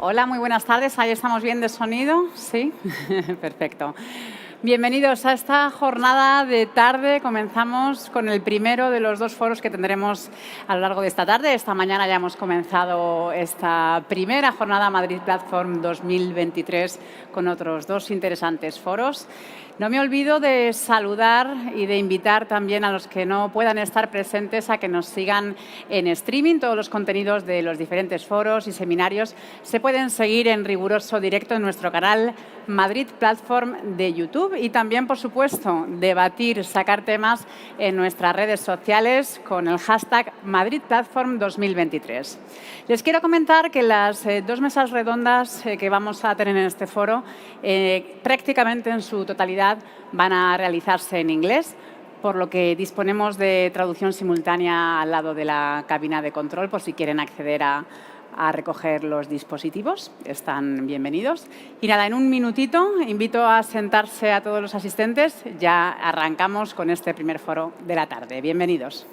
Hola, muy buenas tardes. Ahí estamos bien de sonido. ¿Sí? Perfecto. Bienvenidos a esta jornada de tarde. Comenzamos con el primero de los dos foros que tendremos a lo largo de esta tarde. Esta mañana ya hemos comenzado esta primera jornada Madrid Platform 2023 con otros dos interesantes foros. No me olvido de saludar y de invitar también a los que no puedan estar presentes a que nos sigan en streaming. Todos los contenidos de los diferentes foros y seminarios se pueden seguir en riguroso directo en nuestro canal Madrid Platform de YouTube y también, por supuesto, debatir, sacar temas en nuestras redes sociales con el hashtag Madrid Platform 2023. Les quiero comentar que las dos mesas redondas que vamos a tener en este foro prácticamente en su totalidad van a realizarse en inglés, por lo que disponemos de traducción simultánea al lado de la cabina de control por si quieren acceder a recoger los dispositivos. Están bienvenidos. Y nada, en un minutito invito a sentarse a todos los asistentes. Ya arrancamos con este primer foro de la tarde. Bienvenidos.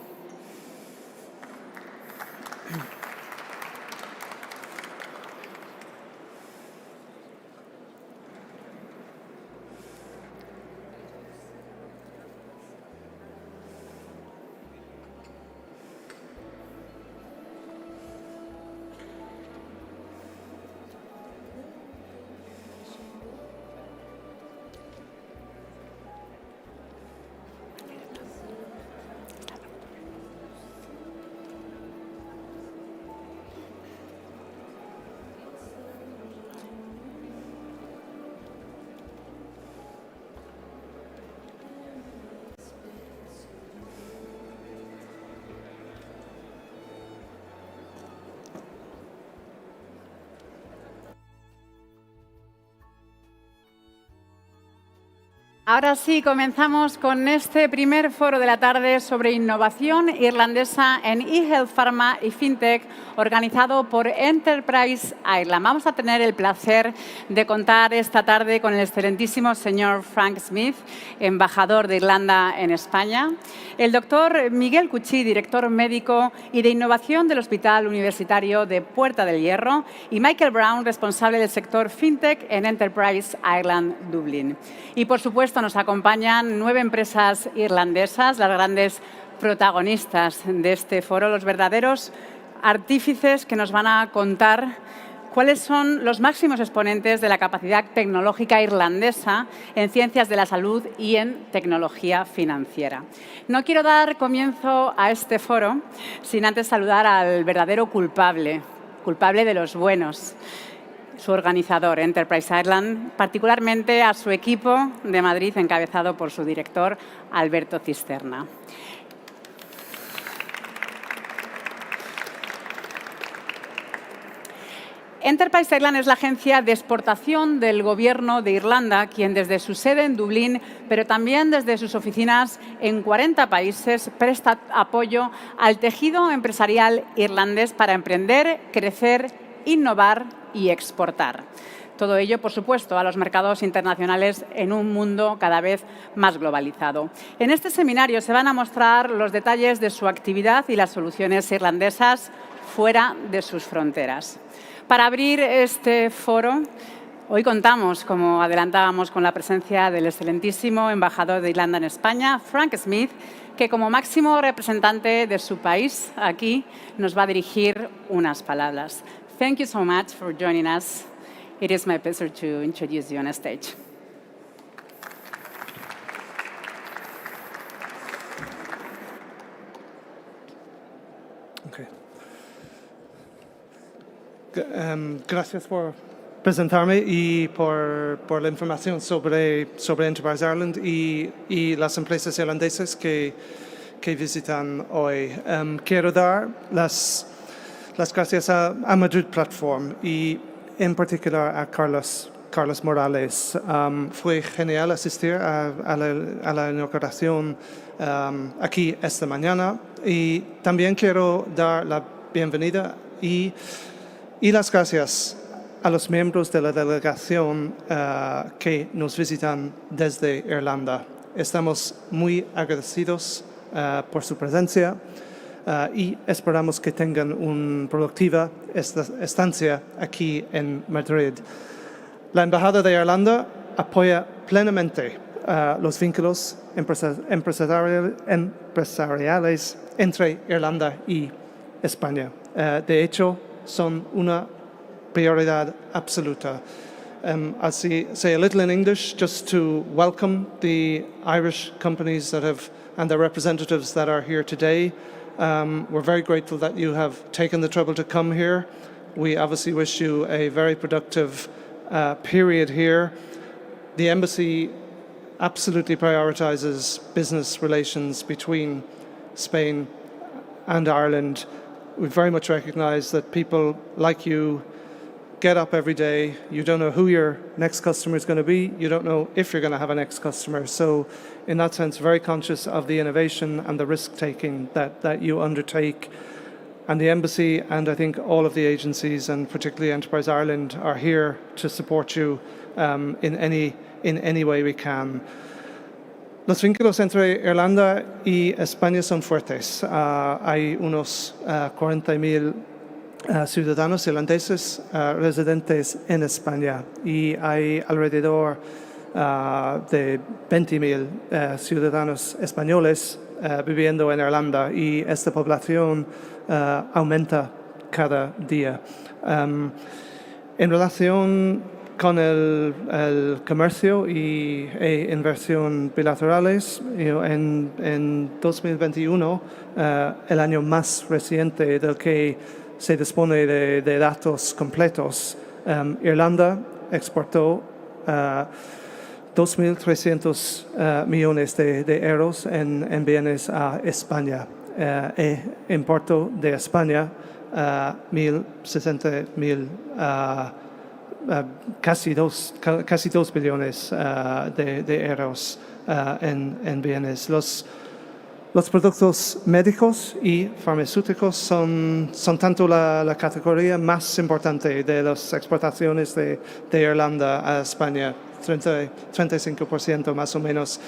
Ahora sí, comenzamos con este primer foro de la tarde sobre innovación irlandesa en eHealth Pharma y FinTech, organizado por Enterprise Ireland. Vamos a tener el placer de contar esta tarde con el excelentísimo señor Frank Smith, embajador de Irlanda en España, el doctor Miguel Cuchí, director médico y de innovación del Hospital Universitario de Puerta del Hierro, y Michael Brown, responsable del sector FinTech en Enterprise Ireland, Dublín. Y, por supuesto, nos acompañan 9 empresas irlandesas, las grandes protagonistas de este foro, los verdaderos artífices que nos van a contar cuáles son los máximos exponentes de la capacidad tecnológica irlandesa en ciencias de la salud y en tecnología financiera. No quiero dar comienzo a este foro sin antes saludar al verdadero culpable de los buenos, su organizador, Enterprise Ireland, particularmente a su equipo de Madrid, encabezado por su director, Alberto Cisterna. Enterprise Ireland es la agencia de exportación del Gobierno de Irlanda, quien desde su sede en Dublín, pero también desde sus oficinas en 40 países, presta apoyo al tejido empresarial irlandés para emprender, crecer, innovar y exportar. Todo ello, por supuesto, a los mercados internacionales en un mundo cada vez más globalizado. En este seminario se van a mostrar los detalles de su actividad y las soluciones irlandesas fuera de sus fronteras. Para abrir este foro, hoy contamos, como adelantábamos, con la presencia del excelentísimo embajador de Irlanda en España, Frank Smith, que como máximo representante de su país aquí nos va a dirigir unas palabras. Thank you so much for joining us. It is my pleasure to introduce you on stage. Okay. Gracias por presentarme y por la información sobre Enterprise Ireland y las empresas irlandesas que visitan hoy. Quiero dar las gracias a Madrid Platform y en particular a Carlos Morales. Fue genial asistir a la inauguración aquí esta mañana y también quiero dar la bienvenida y las gracias a los miembros de la delegación que nos visitan desde Irlanda. Estamos muy agradecidos por su presencia y esperamos que tengan una productiva estancia aquí en Madrid. La Embajada de Irlanda apoya plenamente los vínculos empresariales entre Irlanda y España. De hecho, son una prioridad absoluta. I'll say a little in English just to welcome the Irish companies and their representatives that are here today. We're very grateful that you have taken the trouble to come here. We obviously wish you a very productive period here. The embassy absolutely prioritizes business relations between Spain and Ireland. We very much recognize that people like you get up every day. You don't know who your next customer is going to be. You don't know if you're going to have a next customer. So in that sense, very conscious of the innovation and the risk-taking that you undertake. And the embassy and I think all of the agencies and particularly Enterprise Ireland are here to support you in any way we can. Los vínculos entre Irlanda y España son fuertes. Hay unos 40,000 ciudadanos irlandeses residentes en España y hay alrededor de 20,000 ciudadanos españoles viviendo en Irlanda y esta población aumenta cada día. En relación con el comercio e inversión bilaterales, en 2021, el año más reciente del que se dispone de datos completos, Irlanda exportó 2.300 millones de euros en bienes a España. Importó de España 1.060.000 casi 2 billones de euros en bienes. Los productos médicos y farmacéuticos son tanto la categoría más importante de las exportaciones de Irlanda a España, 35% más o menos,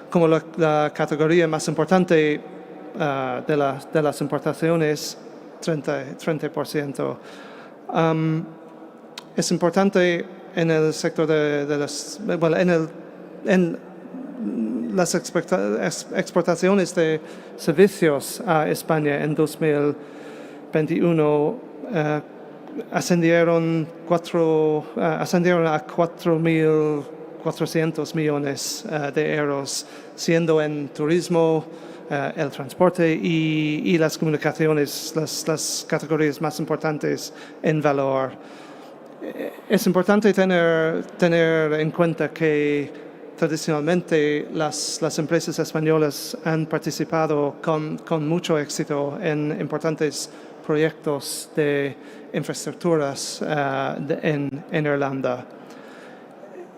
como la categoría más importante de las importaciones, 30%. Es importante en el sector en las exportaciones de servicios a España en 2021 ascendieron a 4.400 millones de euros, siendo en turismo, el transporte y las comunicaciones las categorías más importantes en valor. Es importante tener en cuenta que tradicionalmente las empresas españolas han participado con mucho éxito en importantes proyectos de infraestructuras en Irlanda.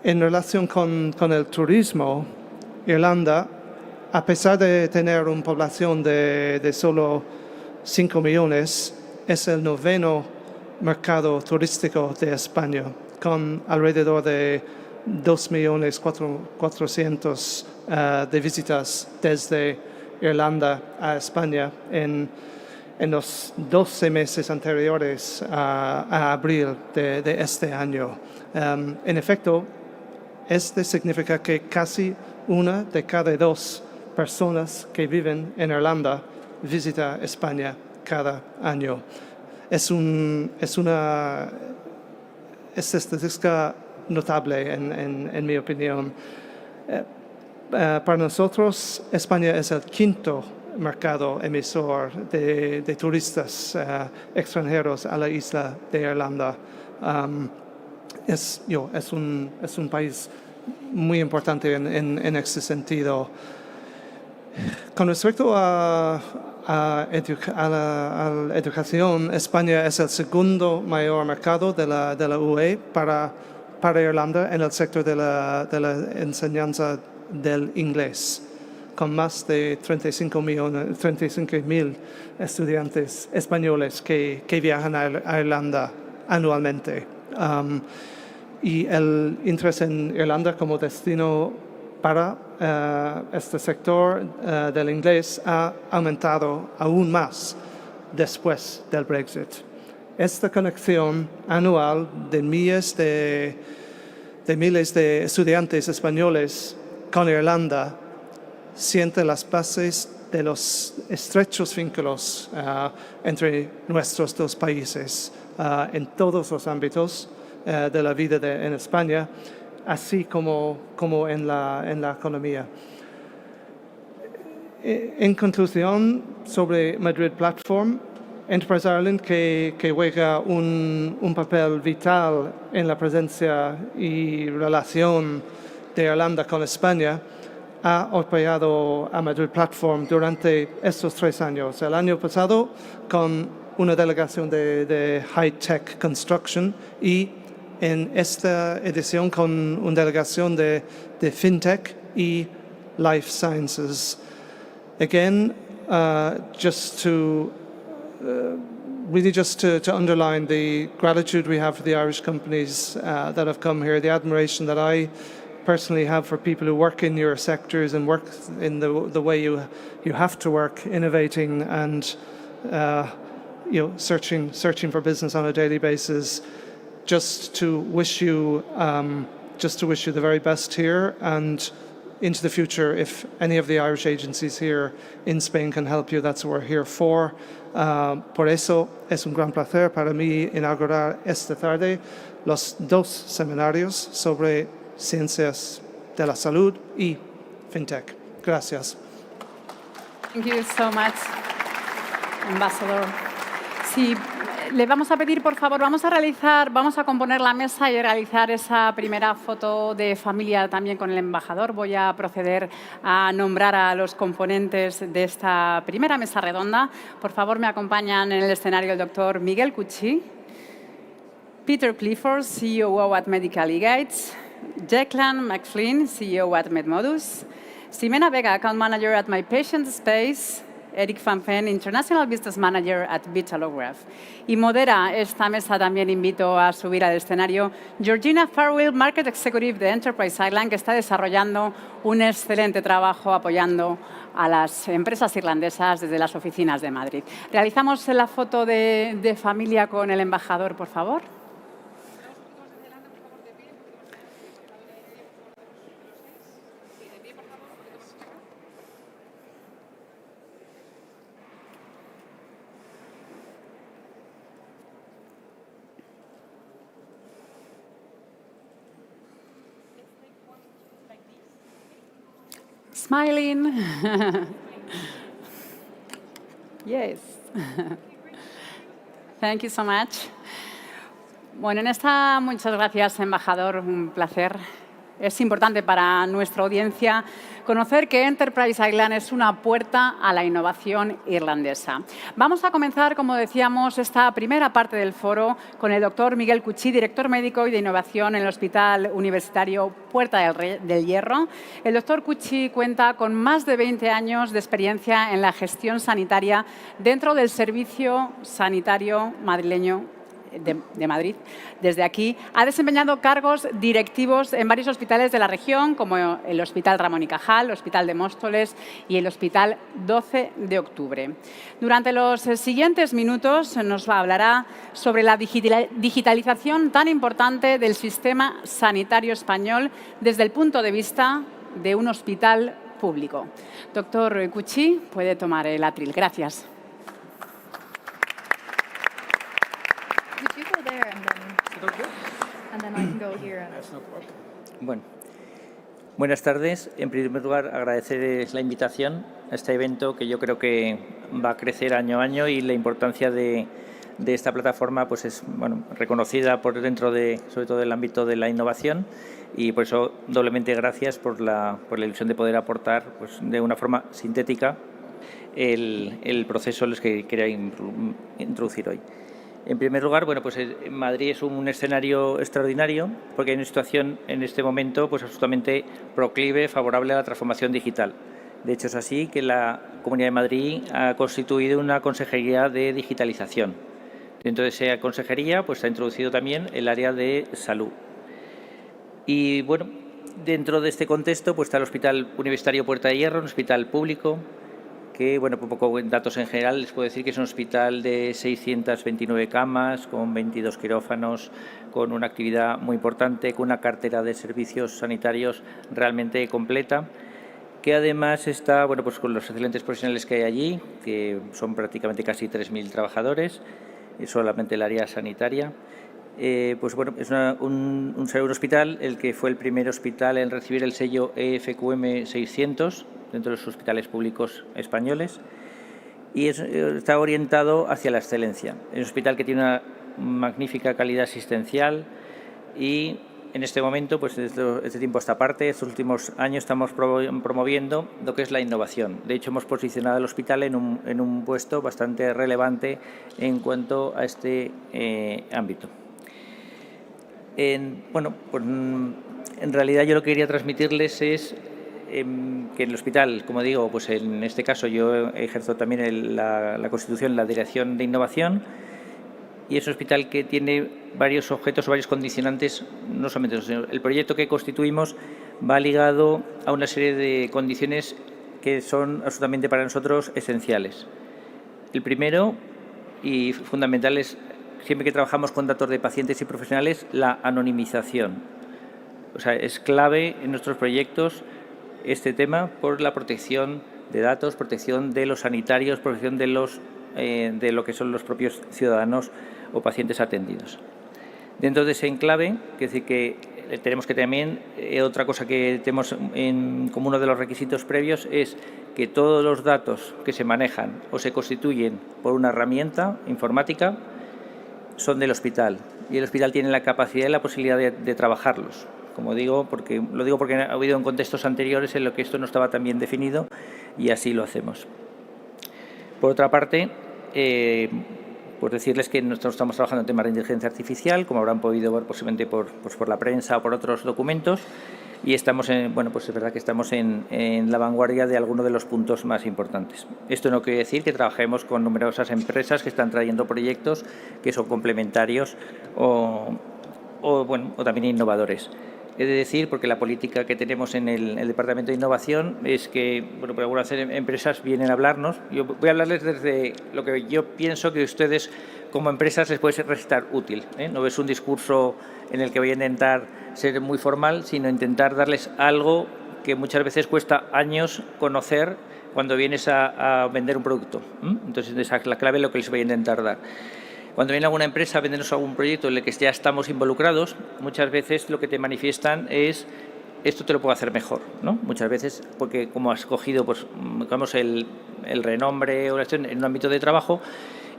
En relación con el turismo, Irlanda, a pesar de tener una población de solo 5 millones, es el noveno mercado turístico de España, con alrededor de 2.400.000 de visitas desde Irlanda a España en los 12 meses anteriores a abril de este año. En efecto, esto significa que casi 1 de cada 2 personas que viven en Irlanda visita España cada año. Es una estadística notable en mi opinión. Para nosotros, España es el quinto mercado emisor de turistas extranjeros a la isla de Irlanda. Es un país muy importante en este sentido. Con respecto a la educación, España es el segundo mayor mercado de la UE para Irlanda en el sector de la enseñanza del inglés, con más de 35.000 estudiantes españoles que viajan a Irlanda anualmente. Y el interés en Irlanda como destino para este sector del inglés ha aumentado aún más después del Brexit. Esta conexión anual de miles de estudiantes españoles con Irlanda siente las bases de los estrechos vínculos entre nuestros dos países en todos los ámbitos de la vida en España, así como en la economía. En conclusión, sobre Madrid Platform, Enterprise Ireland, que juega un papel vital en la presencia y relación de Irlanda con España, ha apoyado a Madrid Platform durante estos 3 años. El año pasado con una delegación de High Tech Construction y en esta edición con una delegación de FinTech y Life Sciences. Again, just to underline the gratitude we have for the Irish companies that have come here, the admiration that I personally have for people who work in your sectors and work in the way you have to work, innovating and searching for business on a daily basis. Just to wish you the very best here and into the future. If any of the Irish agencies here in Spain can help you, that's what we're here for. Por eso es un gran placer para mí inaugurar esta tarde los 2 seminarios sobre ciencias de la salud y FinTech. Gracias. Thank you so much, Ambassador. Sí, le vamos a pedir, por favor, vamos a componer la mesa y realizar esa primera foto de familia también con el embajador. Voy a proceder a nombrar a los componentes de esta primera mesa redonda. Por favor, me acompañan en el escenario el doctor Miguel Cuchí, Peter Clifford, CEO at Medical eGuides, Declan McFlynn, CEO at MedModus, Ximena Vega, Account Manager at My Patient Space, Eric Van Ven, International Business Manager at Vitalograph. Y modera esta mesa, también invito a subir al escenario, Georgina Farwell, Market Executive de Enterprise Ireland, que está desarrollando un excelente trabajo apoyando a las empresas irlandesas desde las oficinas de Madrid. Realizamos la foto de familia con el embajador, por favor. Smiling. Yes. Thank you so much. Bueno, muchas gracias, embajador, un placer. Es importante para nuestra audiencia conocer que Enterprise Ireland es una puerta a la innovación irlandesa. Vamos a comenzar, como decíamos, esta primera parte del foro con el doctor Miguel Cuchí, director médico y de innovación en el Hospital Universitario Puerta del Hierro. El doctor Cuchí cuenta con más de 20 años de experiencia en la gestión sanitaria dentro del Servicio Sanitario Madrileño de Madrid. Desde aquí ha desempeñado cargos directivos en varios hospitales de la región, como el Hospital Ramón y Cajal, el Hospital de Móstoles y el Hospital 12 de Octubre. Durante los siguientes minutos nos hablará sobre la digitalización tan importante del sistema sanitario español desde el punto de vista de un hospital público. Doctor Cuchí, puede tomar el atril. Gracias. Bueno, buenas tardes. En primer lugar, agradecerles la invitación a este evento que yo creo que va a crecer año a año y la importancia de esta plataforma pues es reconocida por dentro sobre todo del ámbito de la innovación y por eso doblemente gracias por la ilusión de poder aportar pues, de una forma sintética el proceso en los que quería introducir hoy. En primer lugar, pues Madrid es un escenario extraordinario porque hay una situación en este momento pues absolutamente proclive, favorable a la transformación digital. De hecho, es así que la Comunidad de Madrid ha constituido una consejería de digitalización. Dentro de esa consejería pues, se ha introducido también el área de salud. Y bueno, dentro de este contexto pues está el Hospital Universitario Puerta de Hierro, un hospital público que, bueno, un poco en datos en general les puedo decir que es un hospital de 629 camas, con 22 quirófanos, con una actividad muy importante, con una cartera de servicios sanitarios realmente completa, que además está, bueno, pues con los excelentes profesionales que hay allí, que son prácticamente casi 3.000 trabajadores, solamente el área sanitaria. Pues bueno, es un hospital, el que fue el primer hospital en recibir el sello EFQM 600 dentro de los hospitales públicos españoles, y está orientado hacia la excelencia. Es un hospital que tiene una magnífica calidad asistencial y en este momento, pues desde este tiempo a esta parte, estos últimos años estamos promoviendo lo que es la innovación. De hecho, hemos posicionado al hospital en un puesto bastante relevante en cuanto a este ámbito. Bueno, pues en realidad yo lo que quería transmitirles es que en el hospital, como digo, pues en este caso yo ejerzo también la Constitución, la Dirección de Innovación, y es un hospital que tiene varios objetos o varios condicionantes, no solamente eso, el proyecto que constituimos va ligado a una serie de condiciones que son absolutamente para nosotros esenciales. El primero y fundamental es, siempre que trabajamos con datos de pacientes y profesionales, la anonimización. O sea, es clave en nuestros proyectos este tema por la protección de datos, protección de los sanitarios, protección de lo que son los propios ciudadanos o pacientes atendidos. Dentro de ese enclave, que decir que tenemos que también, otra cosa que tenemos como uno de los requisitos previos es que todos los datos que se manejan o se constituyen por una herramienta informática son del hospital, y el hospital tiene la capacidad y la posibilidad de trabajarlos. Como digo, lo digo porque ha habido en contextos anteriores en los que esto no estaba tan bien definido y así lo hacemos. Por otra parte, pues decirles que nosotros estamos trabajando en temas de inteligencia artificial, como habrán podido ver posiblemente por la prensa o por otros documentos, y estamos pues es verdad que estamos en la vanguardia de algunos de los puntos más importantes. Esto no quiere decir que trabajemos con numerosas empresas que están trayendo proyectos que son complementarios o también innovadores. He de decir, porque la política que tenemos en el Departamento de Innovación es que, bueno, por algunas empresas vienen a hablarnos. Yo voy a hablarles desde lo que yo pienso que a ustedes como empresas les puede resultar útil, ¿eh? No es un discurso en el que voy a intentar ser muy formal, sino intentar darles algo que muchas veces cuesta años conocer cuando vienes a vender un producto. Entonces, esa es la clave de lo que les voy a intentar dar. Cuando viene alguna empresa a vendernos algún proyecto en el que ya estamos involucrados, muchas veces lo que te manifiestan es esto te lo puedo hacer mejor, ¿no? Muchas veces, porque como has cogido pues, digamos, el renombre o la acción en un ámbito de trabajo,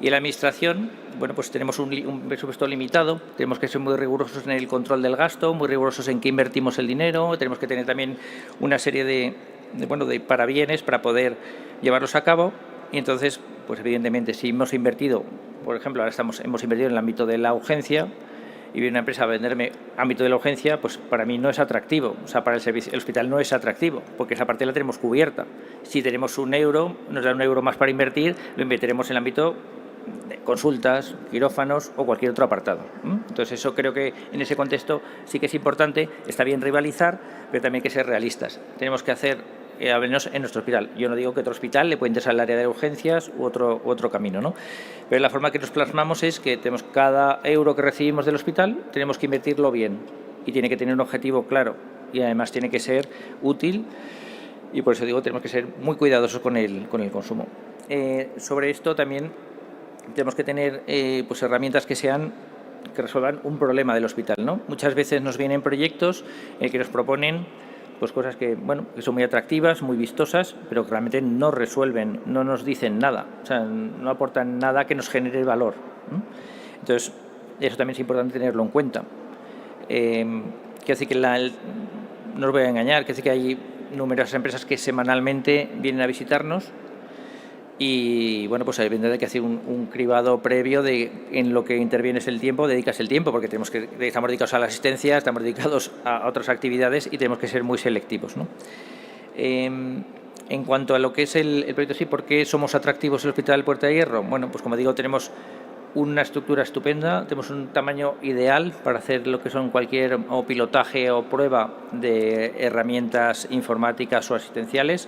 y en la administración, bueno, pues tenemos un presupuesto limitado, tenemos que ser muy rigurosos en el control del gasto, muy rigurosos en qué invertimos el dinero, tenemos que tener también una serie de parabienes para poder llevarlos a cabo, y entonces, pues evidentemente, si hemos invertido, por ejemplo, ahora hemos invertido en el ámbito de la urgencia, y viene una empresa a venderme ámbito de la urgencia, pues para mí no es atractivo. O sea, para el hospital no es atractivo, porque esa parte la tenemos cubierta. Si tenemos €1, nos da €1 más para invertir, lo invertiremos en el ámbito de consultas, quirófanos o cualquier otro apartado. Entonces, eso creo que en ese contexto sí que es importante. Está bien rivalizar, pero también hay que ser realistas. Tenemos que hacer, al menos en nuestro hospital. Yo no digo que otro hospital le puede interesar el área de urgencias u otro camino, ¿no? Pero la forma que nos plasmamos es que tenemos cada euro que recibimos del hospital, tenemos que invertirlo bien y tiene que tener un objetivo claro y además tiene que ser útil, y por eso digo, tenemos que ser muy cuidadosos con el consumo. Sobre esto también tenemos que tener pues herramientas que resuelvan un problema del hospital, ¿no? Muchas veces nos vienen proyectos que nos proponen pues cosas que son muy atractivas, muy vistosas, pero que realmente no resuelven, no nos dicen nada, o sea, no aportan nada que nos genere valor. Entonces, eso también es importante tenerlo en cuenta. Quiero decir que no os voy a engañar, quiero decir que hay numerosas empresas que semanalmente vienen a visitarnos y, bueno, pues evidentemente hay que hacer un cribado previo en lo que intervienes el tiempo, dedicas el tiempo, porque estamos dedicados a la asistencia, estamos dedicados a otras actividades y tenemos que ser muy selectivos, ¿no? En cuanto a lo que es el proyecto, sí, ¿por qué somos atractivos el Hospital Puerta de Hierro? Bueno, pues como digo, tenemos una estructura estupenda, tenemos un tamaño ideal para hacer lo que son cualquier o pilotaje o prueba de herramientas informáticas o asistenciales.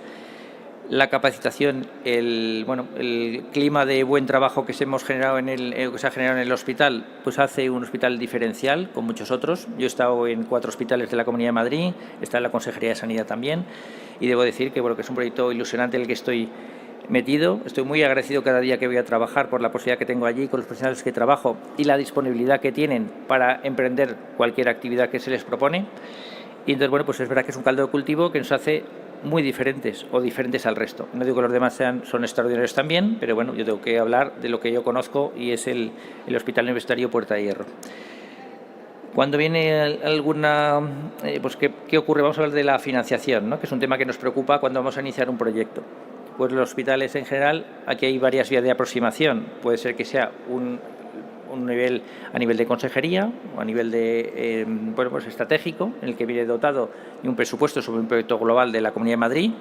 La capacitación, el clima de buen trabajo que se ha generado en el hospital, pues hace un hospital diferencial con muchos otros. Yo he estado en 4 hospitales de la Comunidad de Madrid, está en la Consejería de Sanidad también, y debo decir que es un proyecto ilusionante en el que estoy metido. Estoy muy agradecido cada día que voy a trabajar por la posibilidad que tengo allí con los profesionales que trabajo y la disponibilidad que tienen para emprender cualquier actividad que se les propone. Y entonces, bueno, pues es verdad que es un caldo de cultivo que nos hace muy diferentes o diferentes al resto. No digo que los demás son extraordinarios también, pero bueno, yo tengo que hablar de lo que yo conozco y es el Hospital Universitario Puerta de Hierro. Cuando viene alguna... pues ¿qué ocurre? Vamos a hablar de la financiación, ¿no? Que es un tema que nos preocupa cuando vamos a iniciar un proyecto. Pues los hospitales en general, aquí hay varias vías de aproximación. Puede ser que sea a nivel de consejería o a nivel de pues estratégico, en el que viene dotado de un presupuesto sobre un proyecto global de la Comunidad de Madrid.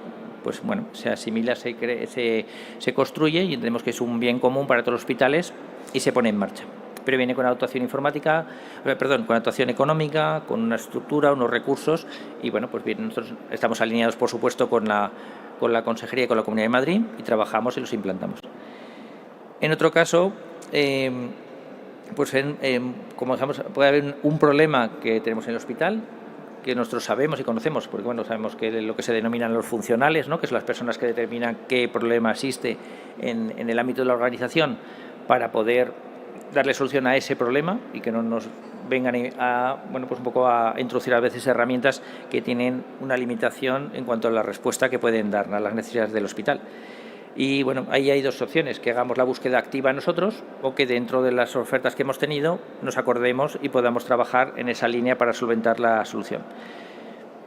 Pues bueno, se asimila, se construye y entendemos que es un bien común para todos los hospitales y se pone en marcha. Pero viene con dotación informática, con dotación económica, con una estructura, unos recursos y bueno, pues bien, nosotros estamos alineados por supuesto con la Consejería y con la Comunidad de Madrid y trabajamos y los implantamos. En otro caso, como digamos, puede haber un problema que tenemos en el hospital, que nosotros sabemos y conocemos, porque bueno, sabemos que lo que se denominan los funcionales, ¿no? Que son las personas que determinan qué problema existe en el ámbito de la organización para poder darle solución a ese problema y que no nos vengan un poco a introducir a veces herramientas que tienen una limitación en cuanto a la respuesta que pueden dar a las necesidades del hospital. Y bueno, ahí hay 2 opciones, que hagamos la búsqueda activa nosotros o que dentro de las ofertas que hemos tenido nos acordemos y podamos trabajar en esa línea para solventar la solución.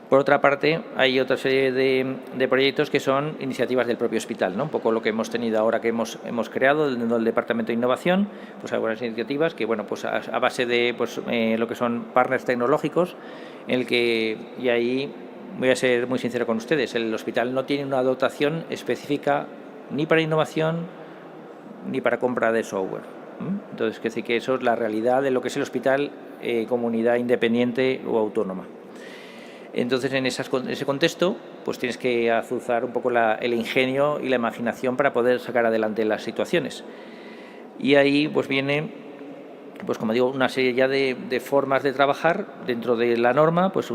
Por otra parte, hay otra serie de proyectos que son iniciativas del propio hospital, ¿no? Un poco lo que hemos tenido ahora que hemos creado dentro del Departamento de Innovación, pues algunas iniciativas que, bueno, pues a base de lo que son partners tecnológicos, en el que, y ahí voy a ser muy sincero con ustedes, el hospital no tiene una dotación específica ni para innovación ni para compra de software. Entonces, que decir que eso es la realidad de lo que es el hospital comunidad independiente o autónoma. Entonces, en ese contexto, pues tienes que azuzar un poco el ingenio y la imaginación para poder sacar adelante las situaciones. Y ahí pues viene, pues como digo, una serie ya de formas de trabajar dentro de la norma, pues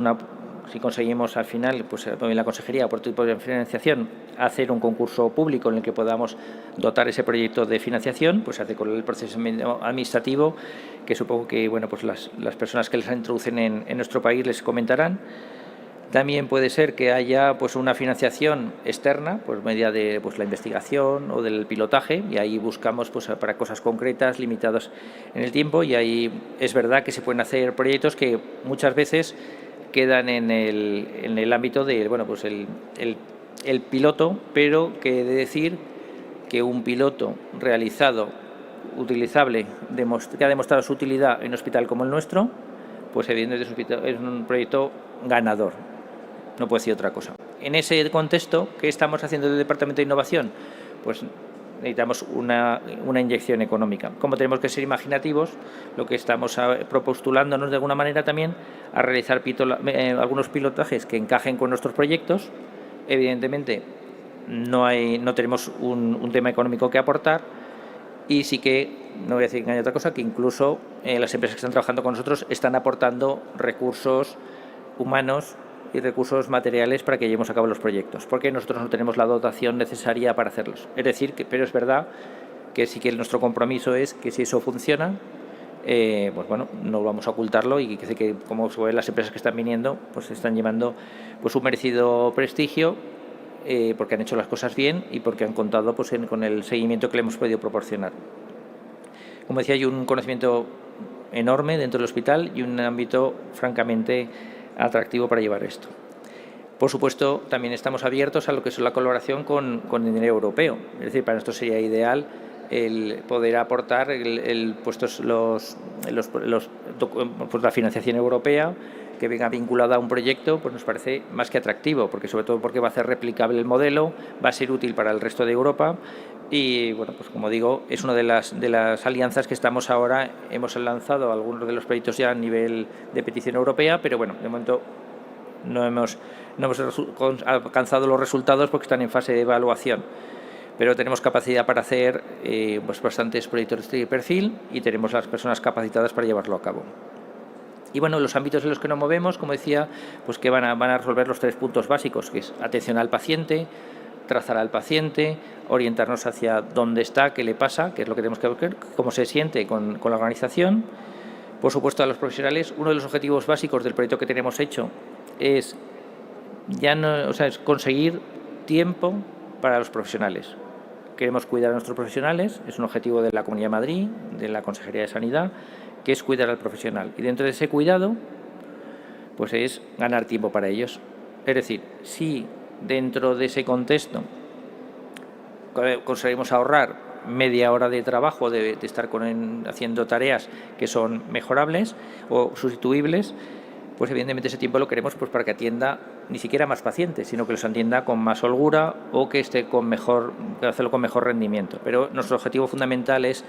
si conseguimos al final, pues en la consejería por tipo de financiación, hacer un concurso público en el que podamos dotar ese proyecto de financiación, pues se hace con el proceso administrativo, que supongo que bueno, pues las personas que les introducen en nuestro país les comentarán. También puede ser que haya pues una financiación externa por medio de la investigación o del pilotaje, y ahí buscamos pues para cosas concretas, limitadas en el tiempo, y ahí es verdad que se pueden hacer proyectos que muchas veces quedan en el ámbito de el piloto, pero que he de decir que un piloto realizado, utilizable, que ha demostrado su utilidad en un hospital como el nuestro, pues evidentemente es un proyecto ganador. No puedo decir otra cosa. En ese contexto, ¿qué estamos haciendo desde el Departamento de Innovación? Pues necesitamos una inyección económica. Como tenemos que ser imaginativos, lo que estamos propostulándonos de alguna manera también a realizar algunos pilotajes que encajen con nuestros proyectos. Evidentemente, no tenemos un tema económico que aportar, y sí que, no voy a decir que haya otra cosa, que incluso las empresas que están trabajando con nosotros están aportando recursos humanos y recursos materiales para que llevemos a cabo los proyectos, porque nosotros no tenemos la dotación necesaria para hacerlos. Es decir, pero es verdad que sí que nuestro compromiso es que si eso funciona, pues bueno, no vamos a ocultarlo, y que como se ve, las empresas que están viniendo pues están llevando pues un merecido prestigio, porque han hecho las cosas bien y porque han contado pues con el seguimiento que le hemos podido proporcionar. Como decía, hay un conocimiento enorme dentro del hospital y un ámbito francamente atractivo para llevar esto. Por supuesto, también estamos abiertos a lo que es la colaboración con dinero europeo. Es decir, para nosotros sería ideal el poder aportar la financiación europea que venga vinculada a un proyecto, pues nos parece más que atractivo, porque sobre todo porque va a hacer replicable el modelo, va a ser útil para el resto de Europa Y bueno, pues como digo, es una de las alianzas que estamos ahora. Hemos lanzado algunos de los proyectos ya a nivel de petición europea, pero bueno, de momento no hemos alcanzado los resultados porque están en fase de evaluación. Pero tenemos capacidad para hacer pues bastantes proyectos de este perfil y tenemos las personas capacitadas para llevarlo a cabo. Y bueno, los ámbitos en los que nos movemos, como decía, pues que van a resolver los 3 puntos básicos, que es atención al paciente, trazar al paciente, orientarnos hacia dónde está, qué le pasa, qué es lo que tenemos que ver, cómo se siente con la organización. Por supuesto, a los profesionales, uno de los objetivos básicos del proyecto que tenemos hecho es es conseguir tiempo para los profesionales. Queremos cuidar a nuestros profesionales, es un objetivo de la Comunidad de Madrid, de la Consejería de Sanidad, que es cuidar al profesional. Y dentro de ese cuidado, pues es ganar tiempo para ellos. Es decir, si dentro de ese contexto conseguimos ahorrar media hora de trabajo de estar haciendo tareas que son mejorables o sustituibles, pues evidentemente ese tiempo lo queremos pues para que atienda ni siquiera más pacientes, sino que los atienda con más holgura o que esté hacerlo con mejor rendimiento. Pero nuestro objetivo fundamental es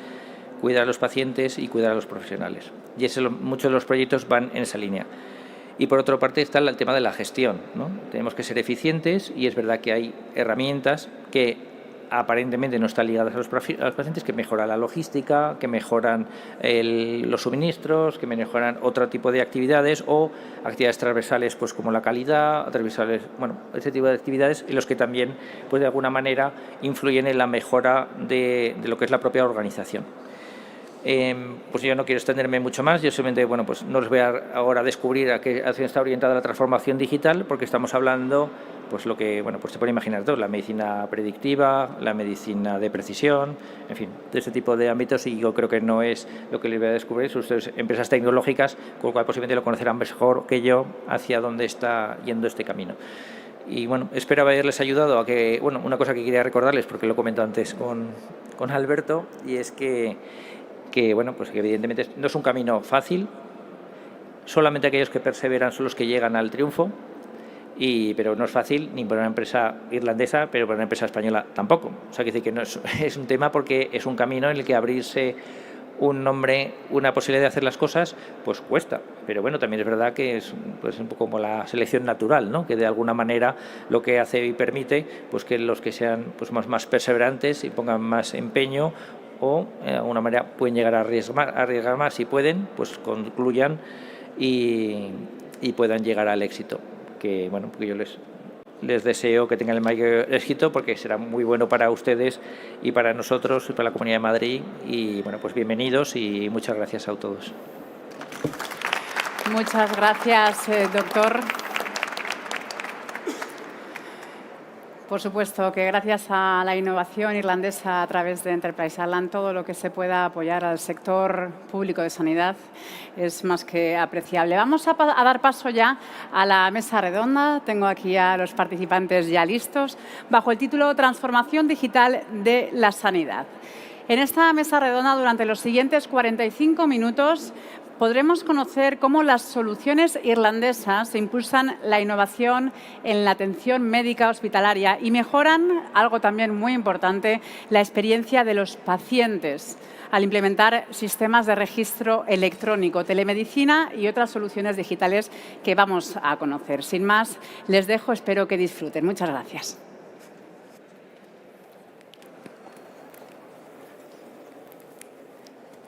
cuidar a los pacientes y cuidar a los profesionales. Y muchos de los proyectos van en esa línea. Y por otra parte está el tema de la gestión, ¿no? Tenemos que ser eficientes y es verdad que hay herramientas que aparentemente no están ligadas a los pacientes, que mejoran la logística, que mejoran los suministros, que mejoran otro tipo de actividades o actividades transversales pues como la calidad, ese tipo de actividades en los que también pues de alguna manera influyen en la mejora de lo que es la propia organización. Pues yo no quiero extenderme mucho más, yo simplemente pues no les voy ahora a descubrir a qué acción está orientada la transformación digital, porque estamos hablando pues lo que pues se puede imaginar todo, la medicina predictiva, la medicina de precisión, en fin, de ese tipo de ámbitos, y yo creo que no es lo que les voy a descubrir, son ustedes empresas tecnológicas, con lo cual posiblemente lo conocerán mejor que yo hacia dónde está yendo este camino. Y bueno, espero haberles ayudado a que, una cosa que quería recordarles, porque lo comento antes con Alberto, y es que evidentemente no es un camino fácil, solamente aquellos que perseveran son los que llegan al triunfo, pero no es fácil ni para una empresa irlandesa, pero para una empresa española tampoco. O sea, que decir que no es un tema, porque es un camino en el que abrirse un nombre, una posibilidad de hacer las cosas, pues cuesta. Pero bueno, también es verdad que es un poco como la selección natural, ¿no? Que de alguna manera lo que hace y permite pues que los que sean pues más perseverantes y pongan más empeño, o de alguna manera pueden llegar a arriesgar más si pueden, pues concluyan y puedan llegar al éxito. Porque yo les deseo que tengan el mayor éxito, porque será muy bueno para ustedes y para nosotros y para la Comunidad de Madrid. Y pues bienvenidos y muchas gracias a todos. Muchas gracias, doctor. Por supuesto que gracias a la innovación irlandesa a través de Enterprise Ireland, todo lo que se pueda apoyar al sector público de sanidad es más que apreciable. Vamos a dar paso ya a la mesa redonda. Tengo aquí a los participantes ya listos, bajo el título Transformación Digital de la Sanidad. En esta mesa redonda, durante los siguientes 45 minutos, podremos conocer cómo las soluciones irlandesas impulsan la innovación en la atención médica hospitalaria y mejoran, algo también muy importante, la experiencia de los pacientes al implementar sistemas de registro electrónico, telemedicina y otras soluciones digitales que vamos a conocer. Sin más, les dejo, espero que disfruten. Muchas gracias.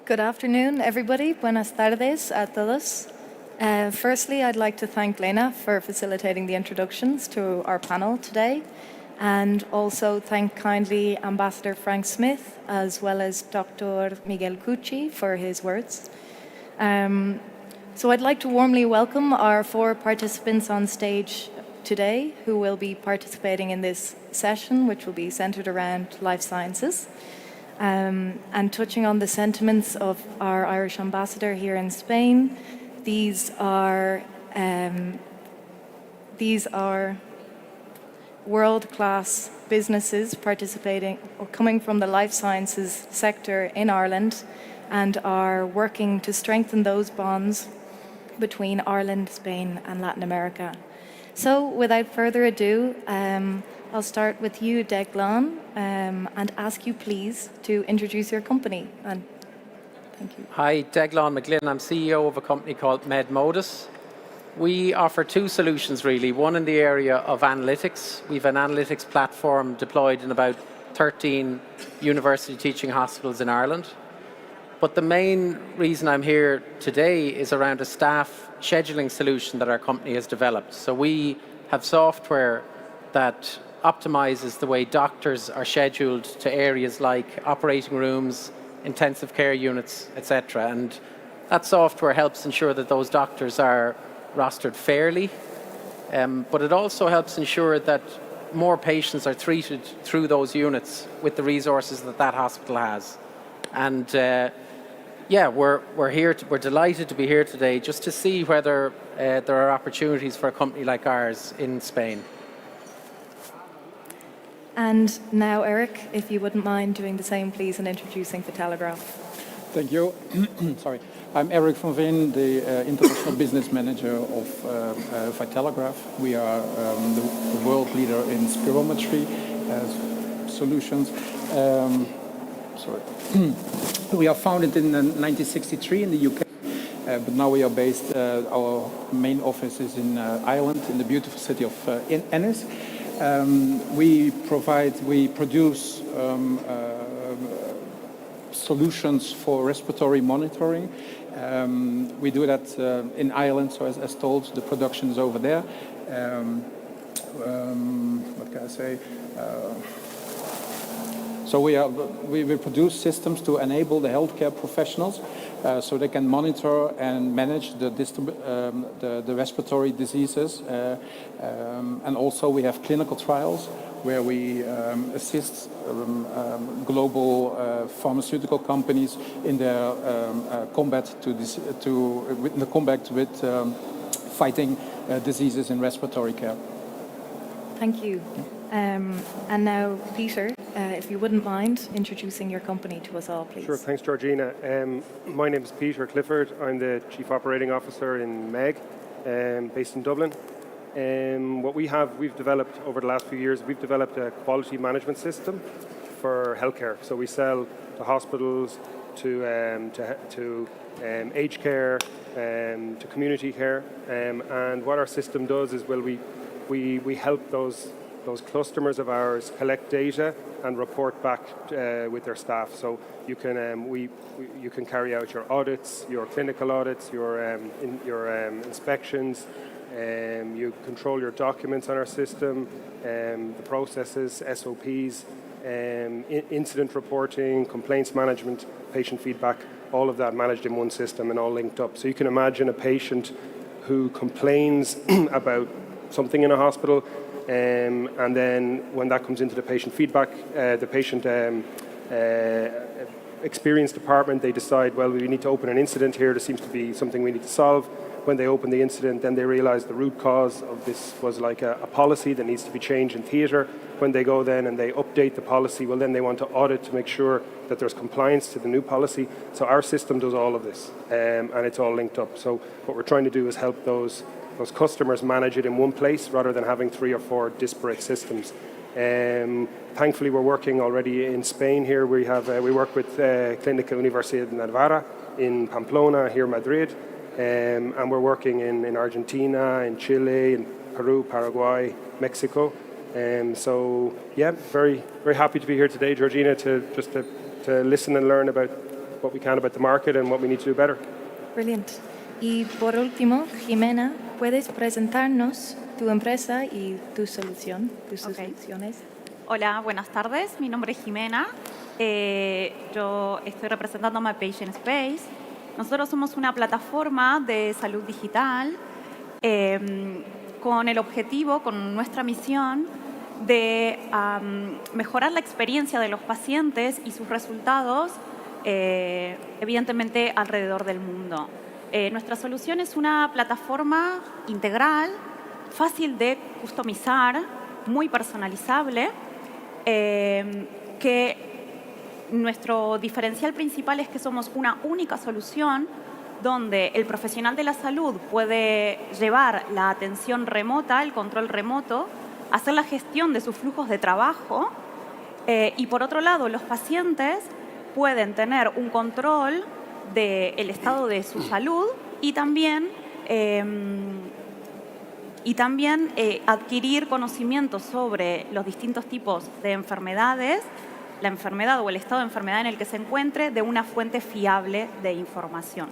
Good afternoon, everybody. Buenas tardes a todos. Firstly, I'd like to thank Lena for facilitating the introductions to our panel today, and also thank kindly Ambassador Frank Smith, as well as Dr. Miguel Cucci for his words. So I'd like to warmly welcome our 4 participants on stage today who will be participating in this session, which will be centered around life sciences. And touching on the sentiments of our Irish ambassador here in Spain, these are world-class businesses participating or coming from the life sciences sector in Ireland, and are working to strengthen those bonds between Ireland, Spain and Latin America. So without further ado, I'll start with you, Declan, and ask you please to introduce your company. And thank you. Hi, Declan McGlynn. I'm CEO of a company called MedModus. We offer two solutions really, one in the area of analytics. We have an analytics platform deployed in about 13 university teaching hospitals in Ireland. But the main reason I'm here today is around a staff scheduling solution that our company has developed. So we have software that optimizes the way doctors are scheduled to areas like operating rooms, intensive care units, etc. And that software helps ensure that those doctors are rostered fairly, but it also helps ensure that more patients are treated through those units with the resources that that hospital has. And yeah, we're here. We're delighted to be here today just to see whether there are opportunities for a company like ours in Spain. And now, Eric, if you wouldn't mind doing the same, please, and introducing the Telegraph. Thank you. Sorry. I'm Eric van Veen, the International Business Manager of Vitelegraph. We are the world leader in spirometry solutions. We are founded in 1963 in the UK, but now we are based, our main office is in Ireland, in the beautiful city of Ennis. We produce solutions for respiratory monitoring. We do that in Ireland, so as told, the production is over there. What can I say? So we produce systems to enable the healthcare professionals so they can monitor and manage the respiratory diseases. And also we have clinical trials where we assist global pharmaceutical companies in their combat with fighting diseases in respiratory care. Thank you. And now, Peter, if you wouldn't mind introducing your company to us all, please. Sure, thanks, Georgina. My name is Peter Clifford. I'm the Chief Operating Officer in MEG, based in Dublin. We've developed over the last few years, we've developed a quality management system for healthcare. So we sell to hospitals, to aged care, to community care. And what our system does is, we help those customers of ours collect data and report back with their staff. So you can carry out your audits, your clinical audits, your inspections. You control your documents on our system, the processes, SOPs, incident reporting, complaints management, patient feedback, all of that managed in one system and all linked up. So you can imagine a patient who complains about something in a hospital, and then when that comes into the patient feedback, the patient experience department, they decide, well, we need to open an incident here. There seems to be something we need to solve. When they open the incident, then they realize the root cause of this was like a policy that needs to be changed in theatre. When they go then and they update the policy, well, then they want to audit to make sure that there's compliance to the new policy. So our system does all of this, and it's all linked up. So what we're trying to do is help those customers manage it in one place rather than having 3 or 4 disparate systems. Thankfully, we're working already in Spain here. We work with Clínica Universidad de Navarra in Pamplona, here in Madrid. And we're working in Argentina, in Chile, in Peru, Paraguay, Mexico. So yeah, very, very happy to be here today, Georgina, to listen and learn about what we can about the market and what we need to do better. Brilliant. Y por último, Jimena, ¿puedes presentarnos tu empresa y tu solución, tus soluciones? Hola, buenas tardes. Mi nombre es Jimena. Yo estoy representando a My Patient Space. Nosotros somos una plataforma de salud digital con el objetivo, con nuestra misión de mejorar la experiencia de los pacientes y sus resultados, evidentemente, alrededor del mundo. Nuestra solución es una plataforma integral, fácil de customizar, muy personalizable, que nuestro diferencial principal es que somos una única solución donde el profesional de la salud puede llevar la atención remota, el control remoto, hacer la gestión de sus flujos de trabajo y por otro lado los pacientes pueden tener un control del estado de su salud y también adquirir conocimientos sobre los distintos tipos de enfermedades, la enfermedad o el estado de enfermedad en el que se encuentre, de una fuente fiable de información.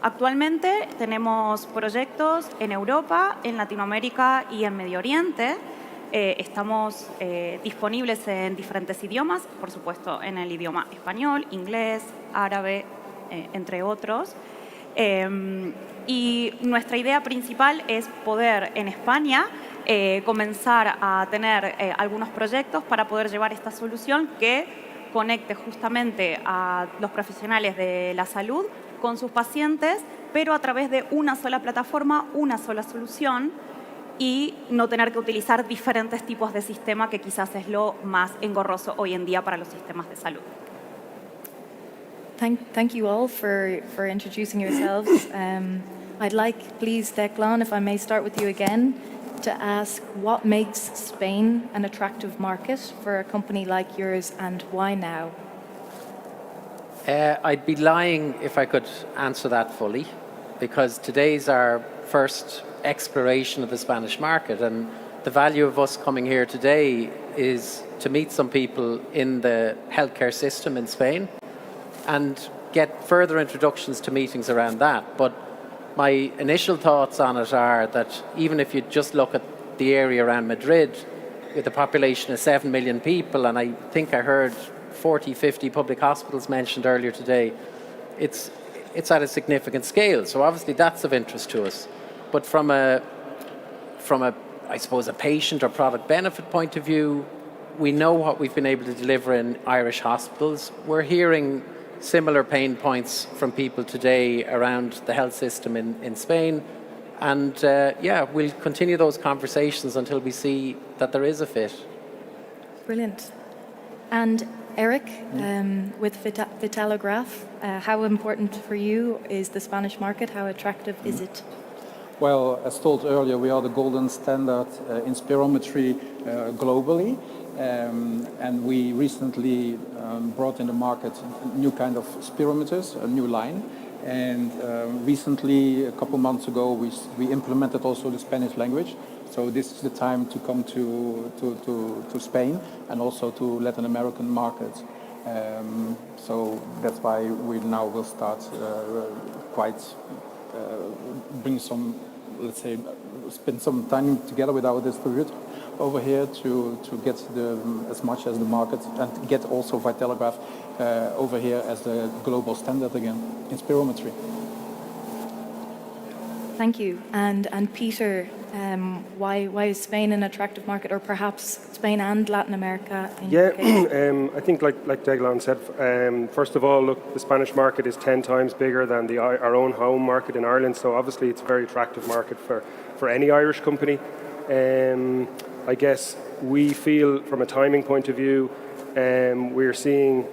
Actualmente tenemos proyectos en Europa, en Latinoamérica y en Medio Oriente. Estamos disponibles en diferentes idiomas, por supuesto en el idioma español, inglés, árabe, entre otros. Y nuestra idea principal es poder en España comenzar a tener algunos proyectos para poder llevar esta solución que conecte justamente a los profesionales de la salud con sus pacientes, pero a través de una sola plataforma, una sola solución y no tener que utilizar diferentes tipos de sistema que quizás es lo más engorroso hoy en día para los sistemas de salud. Thank you all for introducing yourselves. I'd like, please, Declan, if I may start with you again, to ask what makes Spain an attractive market for a company like yours and why now? I'd be lying if I could answer that fully, because today's our first exploration of the Spanish market, and the value of us coming here today is to meet some people in the healthcare system in Spain and get further introductions to meetings around that. But my initial thoughts on it are that even if you just look at the area around Madrid, with a population of 7 million people, and I think I heard 40, 50 public hospitals mentioned earlier today, it's at a significant scale. So obviously that's of interest to us. But from a I suppose, a patient or product benefit point of view, we know what we've been able to deliver in Irish hospitals. We're hearing similar pain points from people today around the health system in Spain. And yeah, we'll continue those conversations until we see that there is a fit. Brilliant. And Eric, with Vitalograph, how important for you is the Spanish market? How attractive is it? Well, as told earlier, we are the golden standard in spirometry globally. And we recently brought in the market a new kind of spirometers, a new line. And recently, a couple months ago, we implemented also the Spanish language. So this is the time to come to Spain and also to Latin American markets. So that's why we now will start bring some, let's say, spend some time together with our distributor over here to get as much as the market and get also Vitalograph over here as the global standard again in spirometry. Thank you. And Peter, why is Spain an attractive market, or perhaps Spain and Latin America? I think like Declan said, first of all, look, the Spanish market is 10 times bigger than our own home market in Ireland, so obviously it's a very attractive market for any Irish company. I guess we feel from a timing point of view, we're seeing,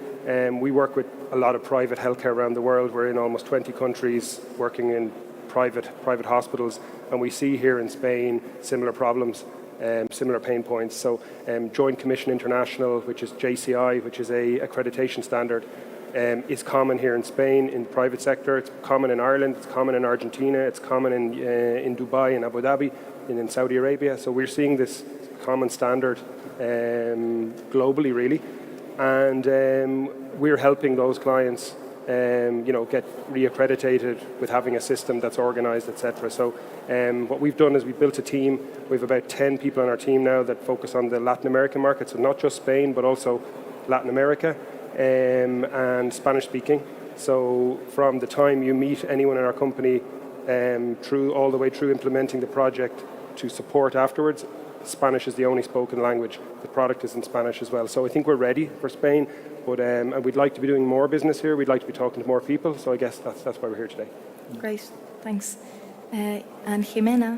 we work with a lot of private healthcare around the world. We're in almost 20 countries working in private hospitals, and we see here in Spain similar problems, similar pain points. So Joint Commission International, which is JCI, which is a accreditation standard, is common here in Spain in the private sector. It's common in Ireland, it's common in Argentina, it's common in Dubai and Abu Dhabi, and in Saudi Arabia. So we're seeing this common standard globally, really, and we're helping those clients get reaccredited with having a system that's organized, etc. So what we've done is we've built a team. We have about 10 people on our team now that focus on the Latin American market, so not just Spain, but also Latin America and Spanish speaking. So from the time you meet anyone in our company all the way through implementing the project to support afterwards, Spanish is the only spoken language. The product is in Spanish as well. So I think we're ready for Spain, but and we'd like to be doing more business here. We'd like to be talking to more people. So I guess that's why we're here today. Great, thanks. And Jimena,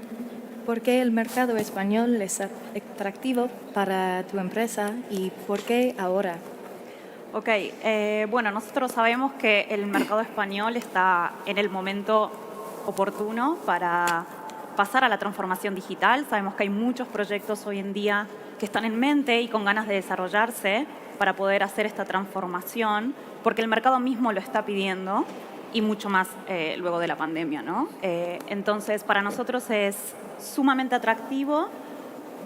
¿por qué el mercado español es atractivo para tu empresa y por qué ahora? Ok, bueno, nosotros sabemos que el mercado español está en el momento oportuno para pasar a la transformación digital. Sabemos que hay muchos proyectos hoy en día que están en mente y con ganas de desarrollarse para poder hacer esta transformación, porque el mercado mismo lo está pidiendo y mucho más luego de la pandemia, ¿no? Entonces, para nosotros es sumamente atractivo.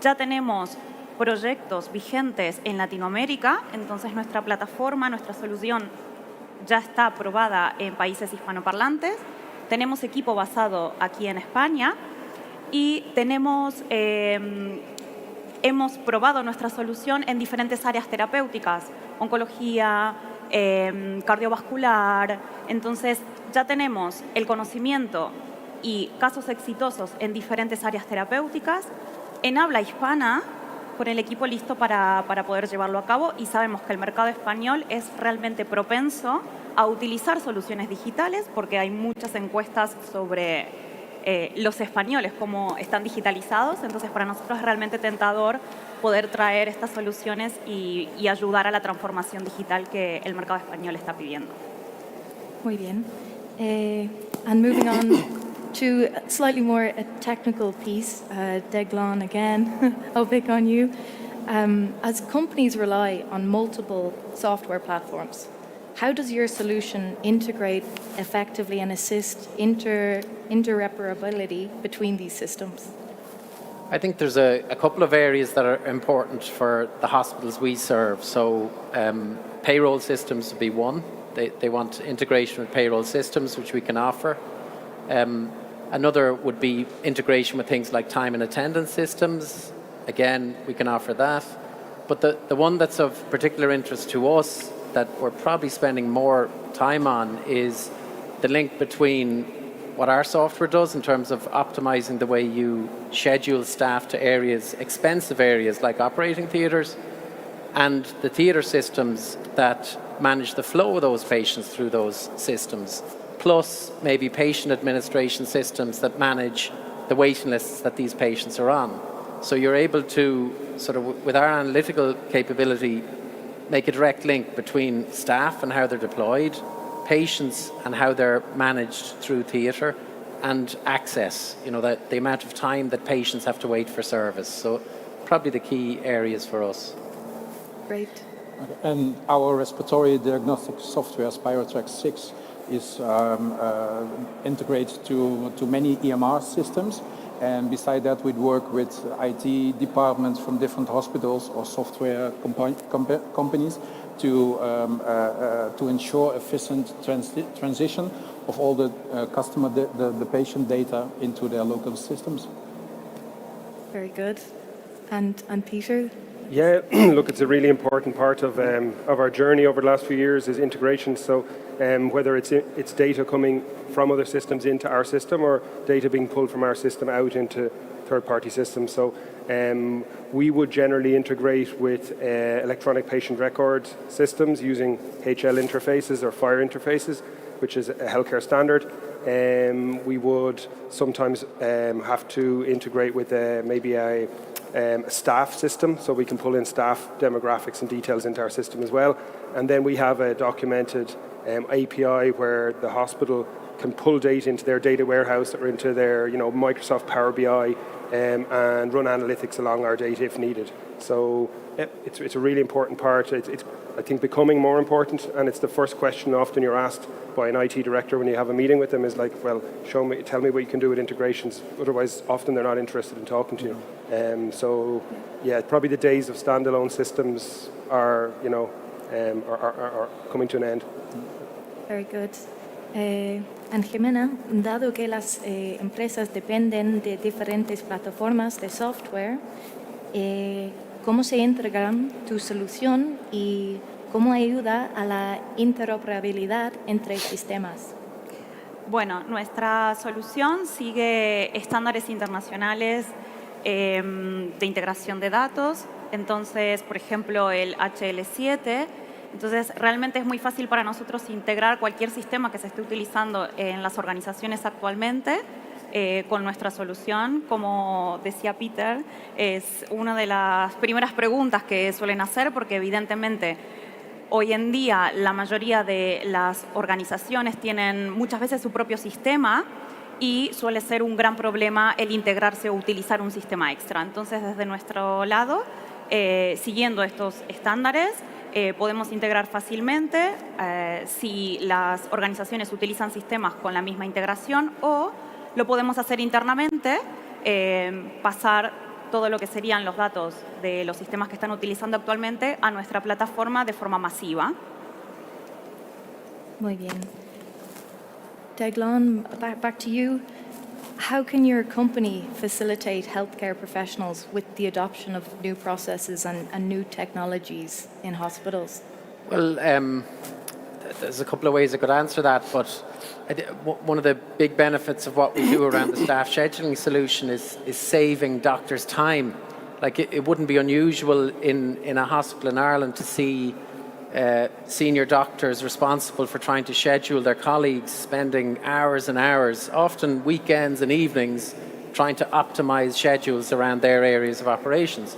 Ya tenemos proyectos vigentes en Latinoamérica, entonces nuestra plataforma, nuestra solución ya está aprobada en países hispanoparlantes. Tenemos equipo basado aquí en España y hemos probado nuestra solución en diferentes áreas terapéuticas, oncología, cardiovascular. Entonces, ya tenemos el conocimiento y casos exitosos en diferentes áreas terapéuticas, en habla hispana, con el equipo listo para poder llevarlo a cabo, y sabemos que el mercado español es realmente propenso a utilizar soluciones digitales porque hay muchas encuestas sobre los españoles, cómo están digitalizados. Entonces, para nosotros es realmente tentador poder traer estas soluciones y ayudar a la transformación digital que el mercado español está pidiendo. Muy bien. And moving on to slightly more a technical piece, Deglan again, I'll pick on you. As companies rely on multiple software platforms, how does your solution integrate effectively and assist interoperability between these systems? I think there's a couple of areas that are important for the hospitals we serve. So payroll systems would be one. They want integration with payroll systems, which we can offer. Another would be integration with things like time and attendance systems. Again, we can offer that. But the one that's of particular interest to us that we're probably spending more time on is the link between what our software does in terms of optimizing the way you schedule staff to areas, expensive areas like operating theatres, and the theatre systems that manage the flow of those patients through those systems, plus maybe patient administration systems that manage the waiting lists that these patients are on. So you're able to, sort of, with our analytical capability, make a direct link between staff and how they're deployed, patients and how they're managed through theatre, and access, the amount of time that patients have to wait for service. So probably the key areas for us. Great. And our respiratory diagnostic software, Spirotrack 6, is integrated to many EMR systems. And beside that, we'd work with IT departments from different hospitals or software companies to ensure efficient transition of all the the patient data into their local systems. Very good. And Peter? Yeah, look, it's a really important part of our journey over the last few years is integration. So whether it's data coming from other systems into our system or data being pulled from our system out into third-party systems. So we would generally integrate with electronic patient record systems using HL interfaces or FHIR interfaces, which is a healthcare standard. We would sometimes have to integrate with maybe a staff system, so we can pull in staff demographics and details into our system as well. And then we have a documented API where the hospital can pull data into their data warehouse or into their Microsoft Power BI and run analytics along our data if needed. So it's a really important part. It's I think becoming more important, and it's the first question often you're asked by an IT director when you have a meeting with them is like, well, tell me what you can do with integrations. Otherwise, often they're not interested in talking to you. So yeah, probably the days of standalone systems are coming to an end. Very good. And Jimena, dado que las empresas dependen de diferentes plataformas de software, ¿cómo se integran tu solución y cómo ayuda a la interoperabilidad entre sistemas? Bueno, nuestra solución sigue estándares internacionales de integración de datos. Entonces, por ejemplo, el HL7. Entonces, realmente es muy fácil para nosotros integrar cualquier sistema que se esté utilizando en las organizaciones actualmente con nuestra solución. Como decía Peter, es una de las primeras preguntas que suelen hacer porque evidentemente hoy en día la mayoría de las organizaciones tienen muchas veces su propio sistema y suele ser un gran problema el integrarse o utilizar un sistema extra. Entonces, desde nuestro lado, siguiendo estos estándares, podemos integrar fácilmente si las organizaciones utilizan sistemas con la misma integración, o lo podemos hacer internamente, pasar todo lo que serían los datos de los sistemas que están utilizando actualmente a nuestra plataforma de forma masiva. Muy bien. Declan, back to you. How can your company facilitate healthcare professionals with the adoption of new processes and new technologies in hospitals? Well, there's a couple of ways I could answer that, but one of the big benefits of what we do around the staff scheduling solution is saving doctors time. Like it wouldn't be unusual in a hospital in Ireland to see senior doctors responsible for trying to schedule their colleagues spending hours and hours, often weekends and evenings, trying to optimize schedules around their areas of operations.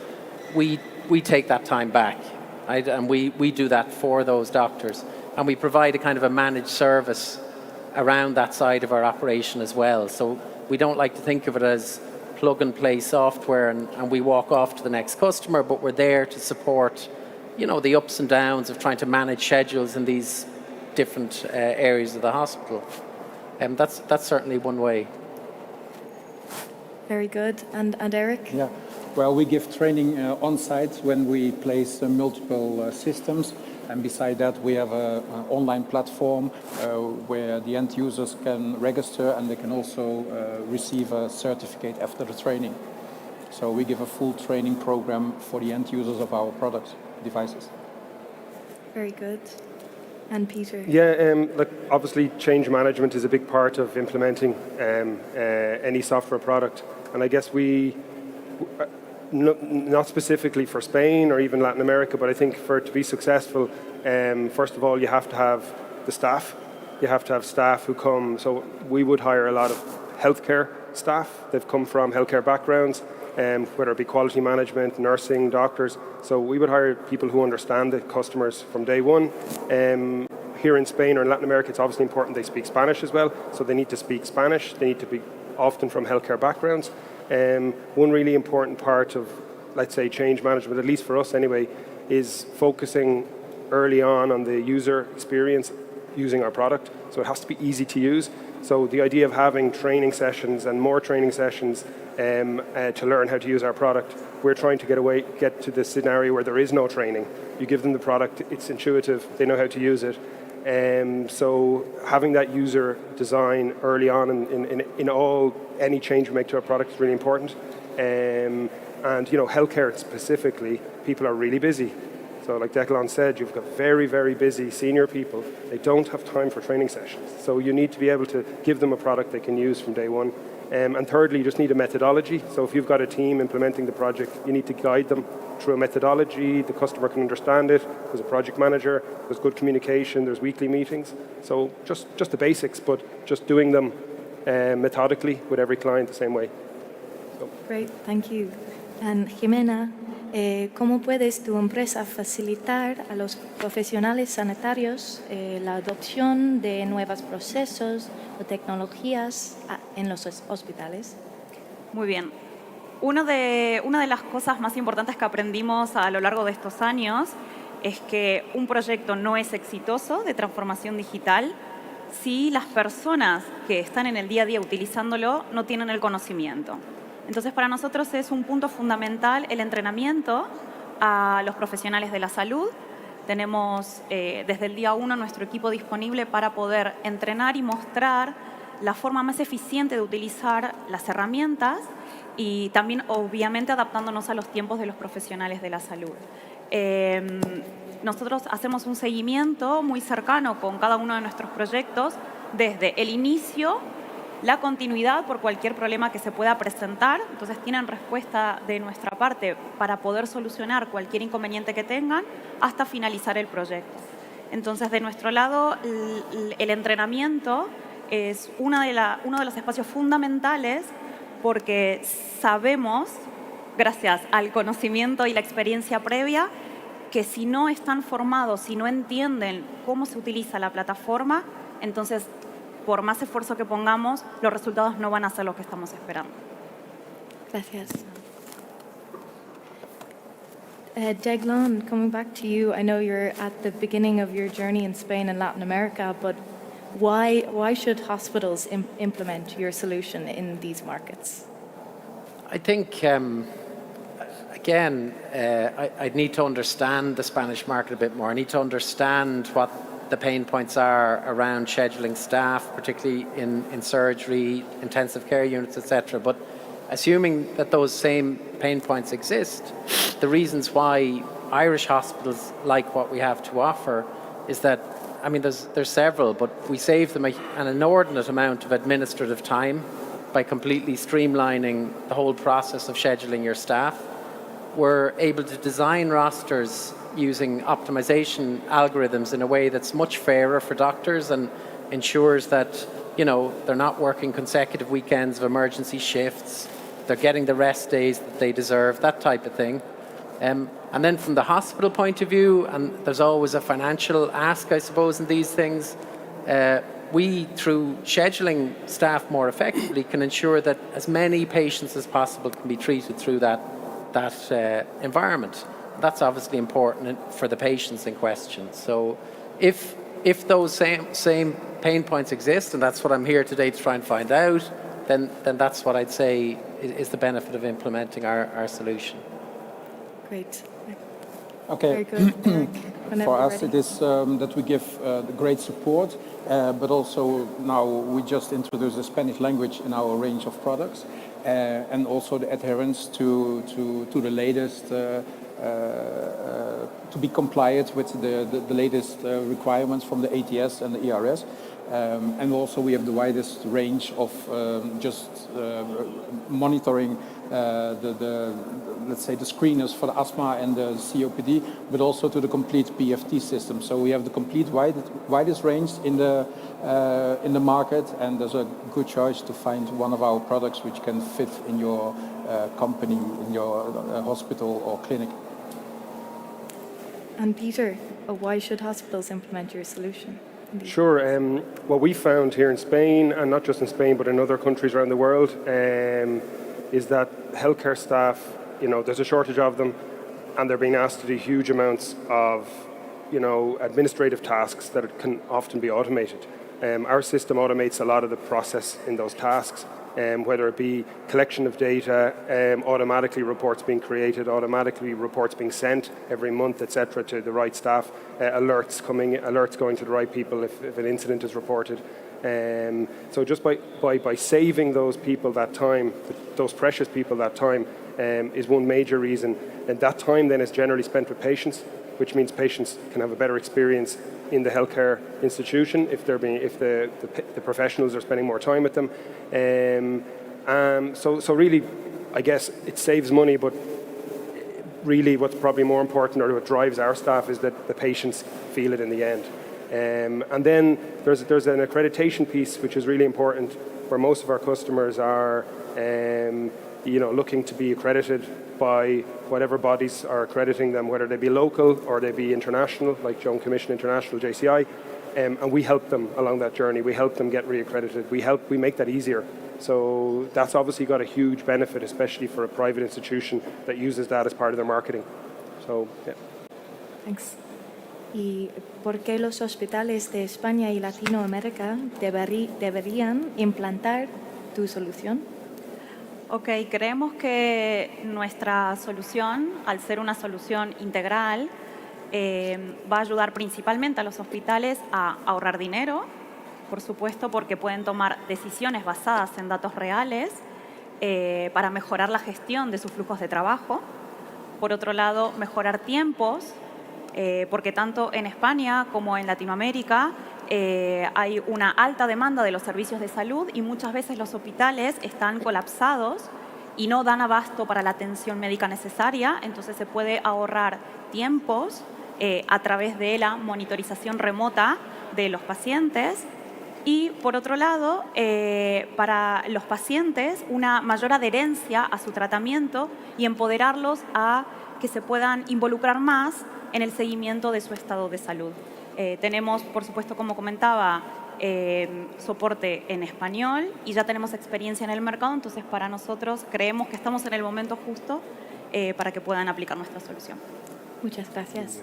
We take that time back, right? And we do that for those doctors. And we provide a kind of a managed service around that side of our operation as well. So we don't like to think of it as plug and play software and we walk off to the next customer, but we're there to support, you know, the ups and downs of trying to manage schedules in these different areas of the hospital. That's certainly one way. Very good. And Eric? Yeah. Well, we give training on site when we place multiple systems. And beside that, we have an online platform where the end users can register and they can also receive a certificate after the training. So we give a full training program for the end users of our products, devices. Very good. And Peter? Yeah, look, obviously change management is a big part of implementing any software product. And I guess not specifically for Spain or even Latin America, but I think for it to be successful, first of all, you have to have the staff. You have to have staff who come. So we would hire a lot of healthcare staff. They've come from healthcare backgrounds, whether it be quality management, nursing, doctors. So we would hire people who understand the customers from day one. Here in Spain or in Latin America, it's obviously important they speak Spanish as well. So they need to speak Spanish. They need to be often from healthcare backgrounds. One really important part of, let's say, change management, at least for us anyway, is focusing early on the user experience using our product. So it has to be easy to use. So the idea of having training sessions and more training sessions to learn how to use our product, we're trying to get to the scenario where there is no training. You give them the product, it's intuitive, they know how to use it. So having that user design early on in any change we make to our product is really important. And you know, healthcare specifically, people are really busy. So like Declan said, you've got very, very busy senior people. They don't have time for training sessions. So you need to be able to give them a product they can use from day one. And thirdly, you just need a methodology. So if you've got a team implementing the project, you need to guide them through a methodology. The customer can understand it. There's a project manager. There's good communication. There's weekly meetings. So just the basics, but just doing them methodically with every client the same way. So. Great, thank you. And Jimena, ¿cómo puedes tu empresa facilitar a los profesionales sanitarios la adopción de nuevos procesos o tecnologías en los hospitales? Muy bien. Una de las cosas más importantes que aprendimos a lo largo de estos años es que un proyecto no es exitoso de transformación digital si las personas que están en el día a día utilizándolo no tienen el conocimiento. Entonces, para nosotros es un punto fundamental el entrenamiento a los profesionales de la salud. Tenemos desde el día 1 nuestro equipo disponible para poder entrenar y mostrar la forma más eficiente de utilizar las herramientas y también, obviamente, adaptándonos a los tiempos de los profesionales de la salud. Nosotros hacemos un seguimiento muy cercano con cada uno de nuestros proyectos desde el inicio, la continuidad por cualquier problema que se pueda presentar. Entonces tienen respuesta de nuestra parte para poder solucionar cualquier inconveniente que tengan hasta finalizar el proyecto. Entonces, de nuestro lado, el entrenamiento es uno de los espacios fundamentales porque sabemos, gracias al conocimiento y la experiencia previa, que si no están formados, si no entienden cómo se utiliza la plataforma, entonces por más esfuerzo que pongamos, los resultados no van a ser los que estamos esperando. Gracias. Jaglan, coming back to you, I know you're at the beginning of your journey in Spain and Latin America, but why should hospitals implement your solution in these markets? I think, again, I'd need to understand the Spanish market a bit more. I need to understand what the pain points are around scheduling staff, particularly in surgery, intensive care units, etc. But assuming that those same pain points exist, the reasons why Irish hospitals like what we have to offer is that, I mean, there's several, but we save them an inordinate amount of administrative time by completely streamlining the whole process of scheduling your staff. We're able to design rosters using optimization algorithms in a way that's much fairer for doctors and ensures that, you know, they're not working consecutive weekends of emergency shifts, they're getting the rest days that they deserve, that type of thing. And then from the hospital point of view, and there's always a financial ask, I suppose, in these things, we, through scheduling staff more effectively, can ensure that as many patients as possible can be treated through that environment. That's obviously important for the patients in question. So if those same pain points exist, and that's what I'm here today to try and find out, then that's what I'd say is the benefit of implementing our solution. Great. Okay. Very good. For us, it is that we give great support, but also now we just introduced the Spanish language in our range of products, and also the adherence to the latest, to be compliant with the latest requirements from the ATS and the ERS. And also we have the widest range of just monitoring let's say the screeners for the asthma and the COPD, but also to the complete PFT system. So we have the complete widest range in the market, and there's a good choice to find one of our products which can fit in your company, in your hospital or clinic. And Peter, why should hospitals implement your solution? Sure. What we found here in Spain, and not just in Spain, but in other countries around the world, is that healthcare staff, you know, there's a shortage of them, and they're being asked to do huge amounts of, you know, administrative tasks that can often be automated. Our system automates a lot of the process in those tasks, whether it be collection of data, automatically reports being created, automatically reports being sent every month, etc., to the right staff, alerts going to the right people if an incident is reported. So just by saving those people that time, those precious people that time, is one major reason. And that time then is generally spent with patients, which means patients can have a better experience in the healthcare institution if the professionals are spending more time with them. So really, I guess it saves money, but really what's probably more important, or what drives our staff, is that the patients feel it in the end. And then there's an accreditation piece which is really important, where most of our customers are looking to be accredited by whatever bodies are accrediting them, whether they be local or they be international, like Joint Commission International, JCI, and we help them along that journey. We help them get reaccredited. We make that easier. So that's obviously got a huge benefit, especially for a private institution that uses that as part of their marketing. So, yeah. Thanks. ¿Y por qué los hospitales de España y Latinoamérica deberían implantar tu solución? Ok, creemos que nuestra solución, al ser una solución integral, va a ayudar principalmente a los hospitales a ahorrar dinero, por supuesto, porque pueden tomar decisiones basadas en datos reales para mejorar la gestión de sus flujos de trabajo. Por otro lado, mejorar tiempos, porque tanto en España como en Latinoamérica hay una alta demanda de los servicios de salud y muchas veces los hospitales están colapsados y no dan abasto para la atención médica necesaria, entonces se puede ahorrar tiempos a través de la monitorización remota de los pacientes. Y, por otro lado, para los pacientes, una mayor adherencia a su tratamiento y empoderarlos a que se puedan involucrar más en el seguimiento de su estado de salud. Tenemos, por supuesto, como comentaba, soporte en español y ya tenemos experiencia en el mercado, entonces para nosotros creemos que estamos en el momento justo para que puedan aplicar nuestra solución. Muchas gracias.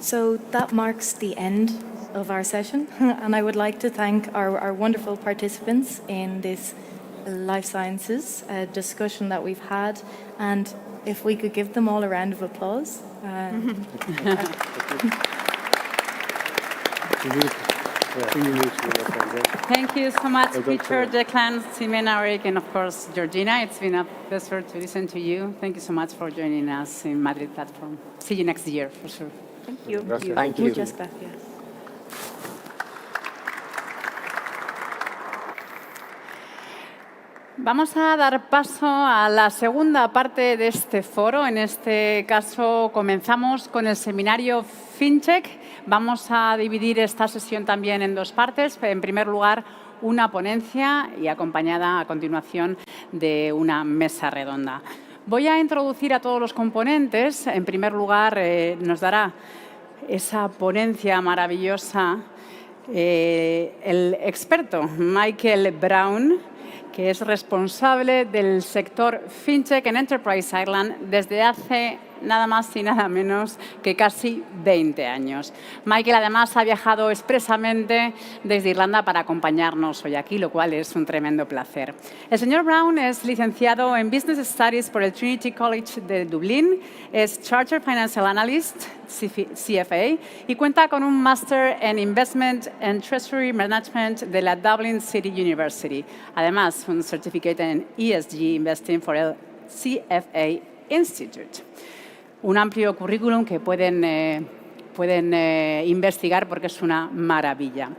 So that marks the end of our session, and I would like to thank our wonderful participants in this life sciences discussion that we've had, and if we could give them all a round of applause. Thank you so much, Peter, Declan, Ximena, Eric, and of course, Georgina. It's been a pleasure to listen to you. Thank you so much for joining us in Madrid platform. See you next year, for sure. Thank you. Thank you. Muchas gracias. Vamos a dar paso a la segunda parte de este foro. En este caso, comenzamos con el seminario FinTech. Vamos a dividir esta sesión también en dos partes. En primer lugar, una ponencia y acompañada a continuación de una mesa redonda. Voy a introducir a todos los componentes. En primer lugar, nos dará esa ponencia maravillosa el experto Michael Brown, que es responsable del sector FinTech en Enterprise Ireland desde hace nada más y nada menos que casi 20 años. Michael, además, ha viajado expresamente desde Irlanda para acompañarnos hoy aquí, lo cual es un tremendo placer. El señor Brown es licenciado en Business Studies por el Trinity College de Dublín, es Chartered Financial Analyst, CFA, y cuenta con un Master en Investment and Treasury Management de la Dublin City University. Además, un Certificate en ESG Investing por el CFA Institute. Un amplio currículum que pueden investigar porque es una maravilla.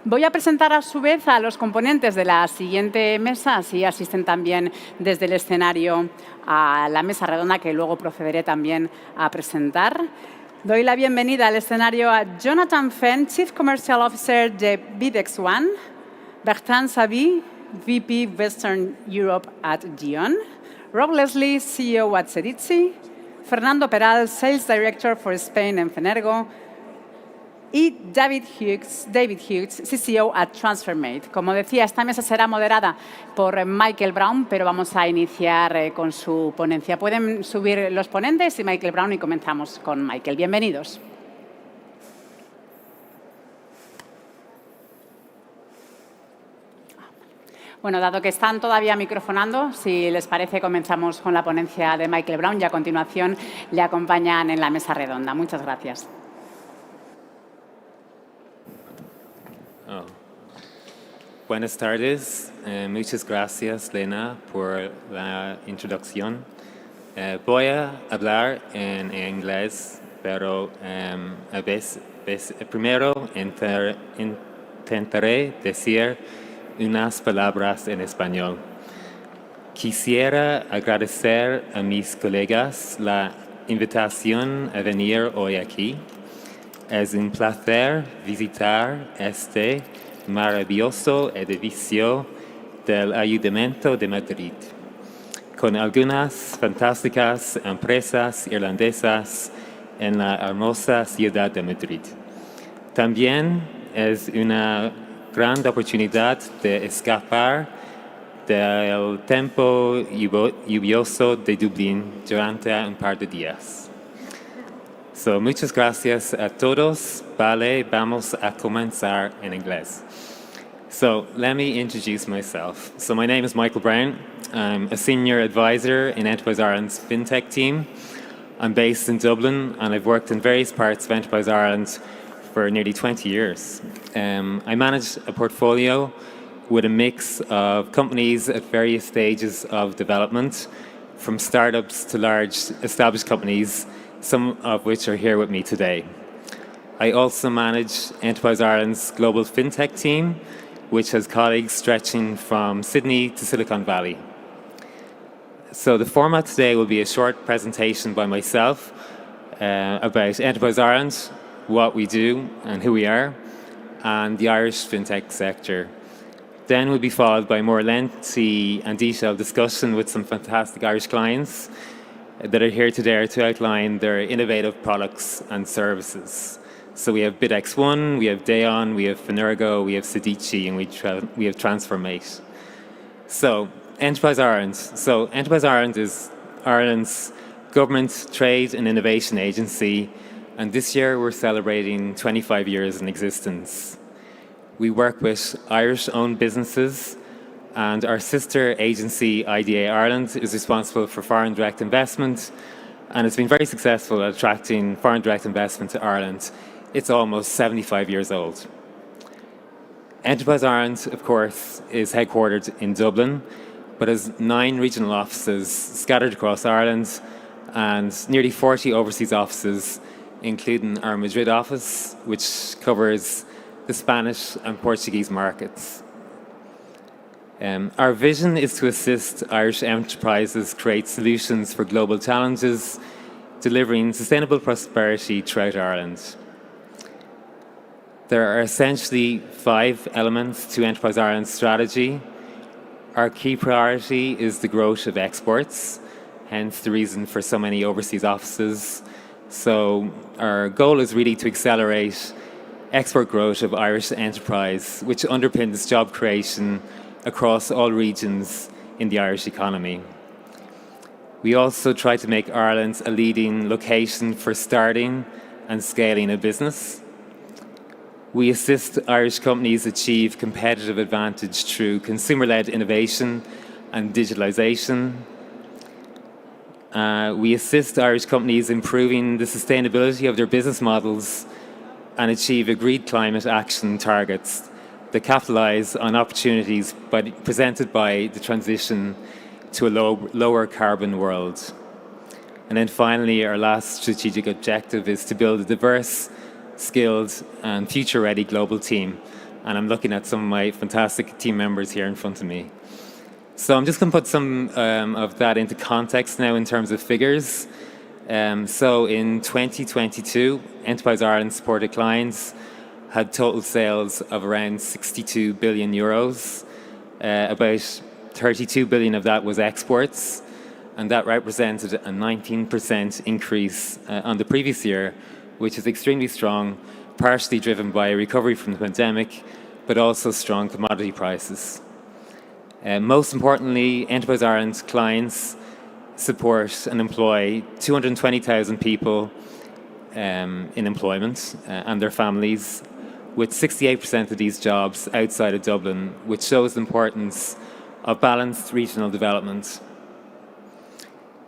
Voy a presentar a su vez a los componentes de la siguiente mesa, así asisten también desde el escenario a la mesa redonda que luego procederé también a presentar. Doy la bienvenida al escenario a Jonathan Fenn, Chief Commercial Officer de Videx One, Bertrand Savy, VP Western Europe at Dion, Rob Leslie, CEO at Cedizzi, Fernando Peral, Sales Director for Spain en Fenergo, y David Hughes, CCO at TransferMate. Como decía, esta mesa será moderada por Michael Brown, pero vamos a iniciar con su ponencia. Pueden subir los ponentes y Michael Brown y comenzamos con Michael. Bienvenidos. Bueno, dado que están todavía microfonando, si les parece, comenzamos con la ponencia de Michael Brown y a continuación le acompañan en la mesa redonda. Muchas gracias. Buenas tardes. Muchas gracias, Lena, por la introducción. Voy a hablar en inglés, pero a veces primero intentaré decir unas palabras en español. Quisiera agradecer a mis colegas la invitación a venir hoy aquí. Es un placer visitar este maravilloso edificio del Ayuntamiento de Madrid, con algunas fantásticas empresas irlandesas en la hermosa ciudad de Madrid. También es una gran oportunidad de escapar del tiempo lluvioso de Dublín durante un par de días. Muchas gracias a todos. Vale, vamos a comenzar en inglés. Let me introduce myself. My name is Michael Brown. I'm a senior advisor in Enterprise Ireland's FinTech team. I'm based in Dublin and I've worked in various parts of Enterprise Ireland for nearly 20 years. I manage a portfolio with a mix of companies at various stages of development, from startups to large established companies, some of which are here with me today. I also manage Enterprise Ireland's global FinTech team, which has colleagues stretching from Sydney to Silicon Valley. The format today will be a short presentation by myself about Enterprise Ireland, what we do and who we are, and the Irish FinTech sector. Then will be followed by more lengthy and detailed discussion with some fantastic Irish clients that are here today to outline their innovative products and services. So we have BidX1, we have Dayon, we have Finergo, we have Sedici, and we have Transformate. So Enterprise Ireland. So Enterprise Ireland is Ireland's government, trade and innovation agency, and this year we're celebrating 25 years in existence. We work with Irish-owned businesses, and our sister agency, IDA Ireland, is responsible for foreign direct investment, and it's been very successful at attracting foreign direct investment to Ireland. It's almost 75 years old. Enterprise Ireland, of course, is headquartered in Dublin, but has 9 regional offices scattered across Ireland and nearly 40 overseas offices, including our Madrid office, which covers the Spanish and Portuguese markets. Our vision is to assist Irish enterprises create solutions for global challenges, delivering sustainable prosperity throughout Ireland. There are essentially 5 elements to Enterprise Ireland's strategy. Our key priority is the growth of exports, hence the reason for so many overseas offices. So our goal is really to accelerate export growth of Irish enterprise, which underpins job creation across all regions in the Irish economy. We also try to make Ireland a leading location for starting and scaling a business. We assist Irish companies achieve competitive advantage through consumer-led innovation and digitalization. We assist Irish companies improving the sustainability of their business models and achieve agreed climate action targets that capitalize on opportunities presented by the transition to a lower carbon world. And then finally, our last strategic objective is to build a diverse, skilled and future-ready global team. And I'm looking at some of my fantastic team members here in front of me. So I'm just going to put some of that into context now in terms of figures. So in 2022, Enterprise Ireland supported clients had total sales of around 62 billion euros. About 32 billion of that was exports, and that represented a 19% increase on the previous year, which is extremely strong, partially driven by a recovery from the pandemic, but also strong commodity prices. Most importantly, Enterprise Ireland's clients support and employ 220,000 people in employment and their families, with 68% of these jobs outside of Dublin, which shows the importance of balanced regional development.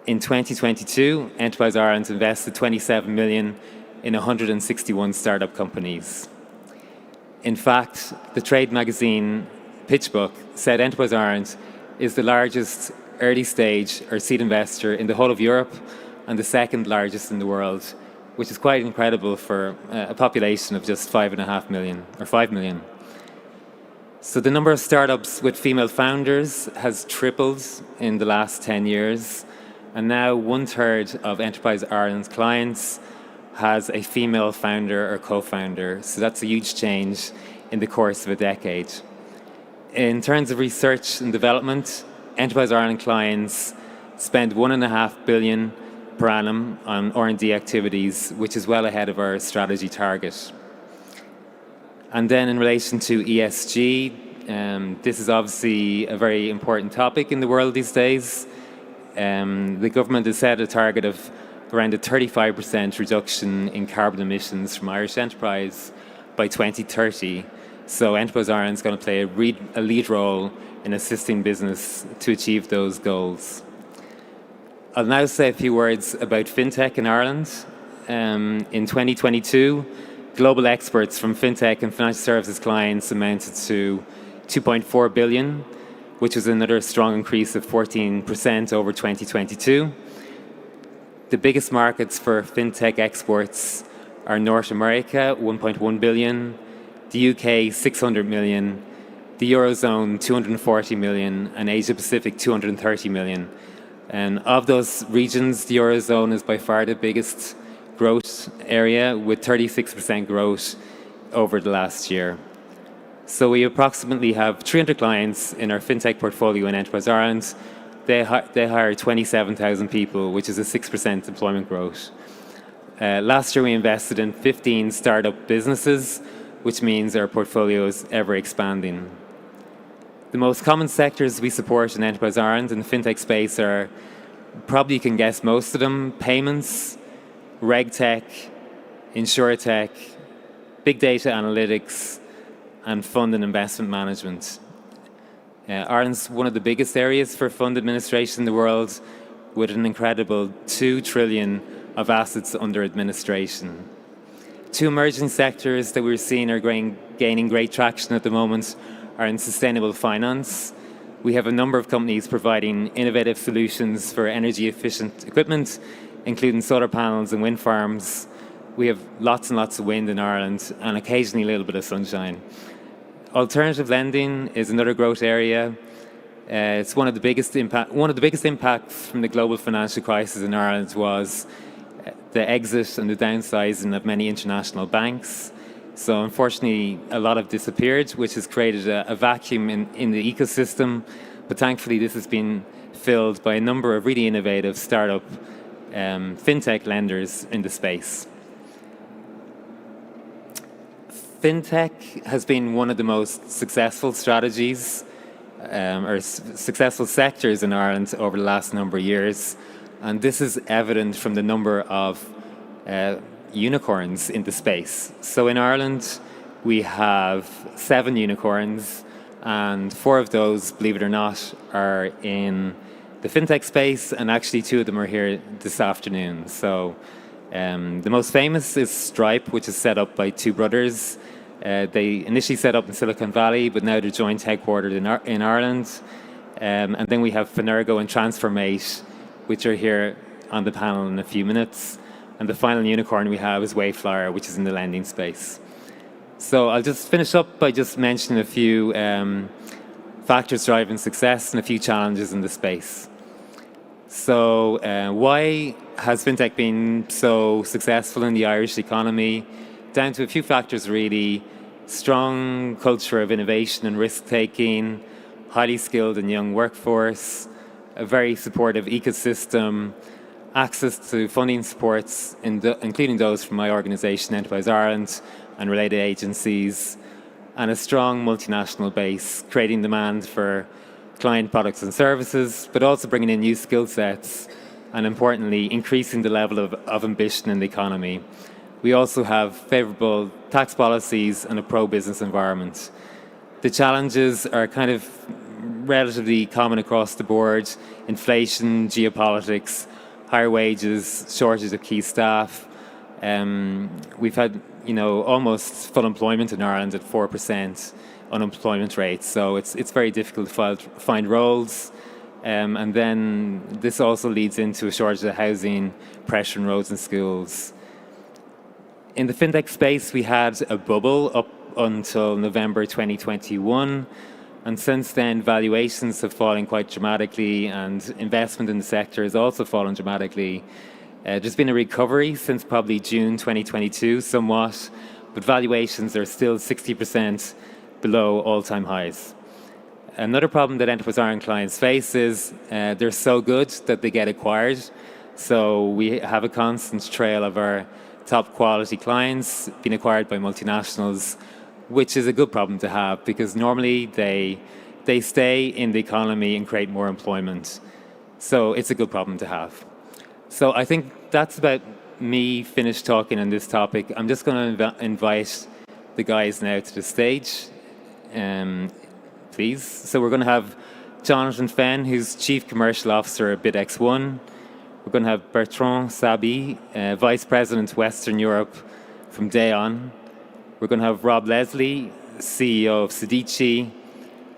In 2022, Enterprise Ireland invested 27 million in 161 startup companies. In fact, the trade magazine PitchBook said Enterprise Ireland is the largest early stage or seed investor in the whole of Europe and the second largest in the world, which is quite incredible for a population of just 5.5 million or 5 million. So the number of startups with female founders has tripled in the last 10 years, and now 1/3 of Enterprise Ireland's clients has a female founder or co-founder. So that's a huge change in the course of a decade. In terms of research and development, Enterprise Ireland clients spend 1.5 billion per annum on R&D activities, which is well ahead of our strategy target. And then in relation to ESG, this is obviously a very important topic in the world these days. The government has set a target of around a 35% reduction in carbon emissions from Irish enterprise by 2030. So Enterprise Ireland is going to play a lead role in assisting business to achieve those goals. I'll now say a few words about FinTech in Ireland. In 2022, global exports from FinTech and financial services clients amounted to 2.4 billion, which was another strong increase of 14% over 2022. The biggest markets for FinTech exports are North America, 1.1 billion, the UK, 600 million, the Eurozone, 240 million, and Asia Pacific, 230 million. And of those regions, the Eurozone is by far the biggest growth area, with 36% growth over the last year. So we approximately have 300 clients in our FinTech portfolio in Enterprise Ireland. They hire 27,000 people, which is a 6% employment growth. Last year we invested in 15 startup businesses, which means our portfolio is ever expanding. The most common sectors we support in Enterprise Ireland in the fintech space are, probably you can guess most of them, payments, regtech, insurtech, big data analytics, and fund and investment management. Ireland's one of the biggest areas for fund administration in the world, with an incredible 2 trillion of assets under administration. Two emerging sectors that we're seeing are gaining great traction at the moment are in sustainable finance. We have a number of companies providing innovative solutions for energy-efficient equipment, including solar panels and wind farms. We have lots and lots of wind in Ireland, and occasionally a little bit of sunshine. Alternative lending is another growth area. It's one of the biggest impacts from the global financial crisis in Ireland was the exit and the downsizing of many international banks. So unfortunately, a lot have disappeared, which has created a vacuum in the ecosystem. But thankfully, this has been filled by a number of really innovative startup fintech lenders in the space. Fintech has been one of the most successful strategies or successful sectors in Ireland over the last number of years. And this is evident from the number of unicorns in the space. So in Ireland, we have 7 unicorns, and 4 of those, believe it or not, are in the fintech space, and actually 2 of them are here this afternoon. So the most famous is Stripe, which is set up by 2 brothers. They initially set up in Silicon Valley, but now they're joint headquartered in Ireland. And then we have Finergo and Transformate, which are here on the panel in a few minutes. And the final unicorn we have is Wayflyer, which is in the lending space. So I'll just finish up by just mentioning a few factors driving success and a few challenges in the space. So why has fintech been so successful in the Irish economy? Down to a few factors really: strong culture of innovation and risk-taking, highly skilled and young workforce, a very supportive ecosystem, access to funding supports, including those from my organisation, Enterprise Ireland, and related agencies, and a strong multinational base, creating demand for client products and services, but also bringing in new skill sets, and importantly, increasing the level of ambition in the economy. We also have favourable tax policies and a pro-business environment. The challenges are kind of relatively common across the board: inflation, geopolitics, higher wages, shortage of key staff. We've had, almost full employment in Ireland at 4% unemployment rate, so it's very difficult to find roles. And then this also leads into a shortage of housing, pressure on roads and schools. In the fintech space, we had a bubble up until November 2021. And since then, valuations have fallen quite dramatically, and investment in the sector has also fallen dramatically. There's been a recovery since probably June 2022, somewhat, but valuations are still 60% below all-time highs. Another problem that Enterprise Ireland clients face is they're so good that they get acquired. So we have a constant trail of our top quality clients being acquired by multinationals, which is a good problem to have, because normally they stay in the economy and create more employment. So it's a good problem to have. So I think that's about me finished talking on this topic. I'm just going to invite the guys now to the stage, please. So we're going to have Jonathan Fenn, who's Chief Commercial Officer at BitX1. We're going to have Bertrand Sabi, Vice President Western Europe from Day On. We're going to have Rob Leslie, CEO of Sedici.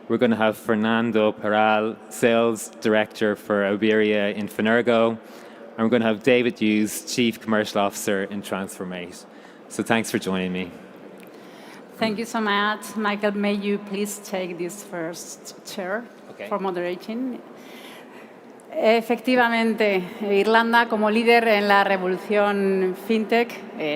We're going to have Fernando Peral, Sales Director for Iberia in Finergo. And we're going to have David Hughes, Chief Commercial Officer in Transformate. So thanks for joining me. Thank you so much. Michael, may you please take this first chair for moderating? Efectivamente, Irlanda como líder en la revolución fintech,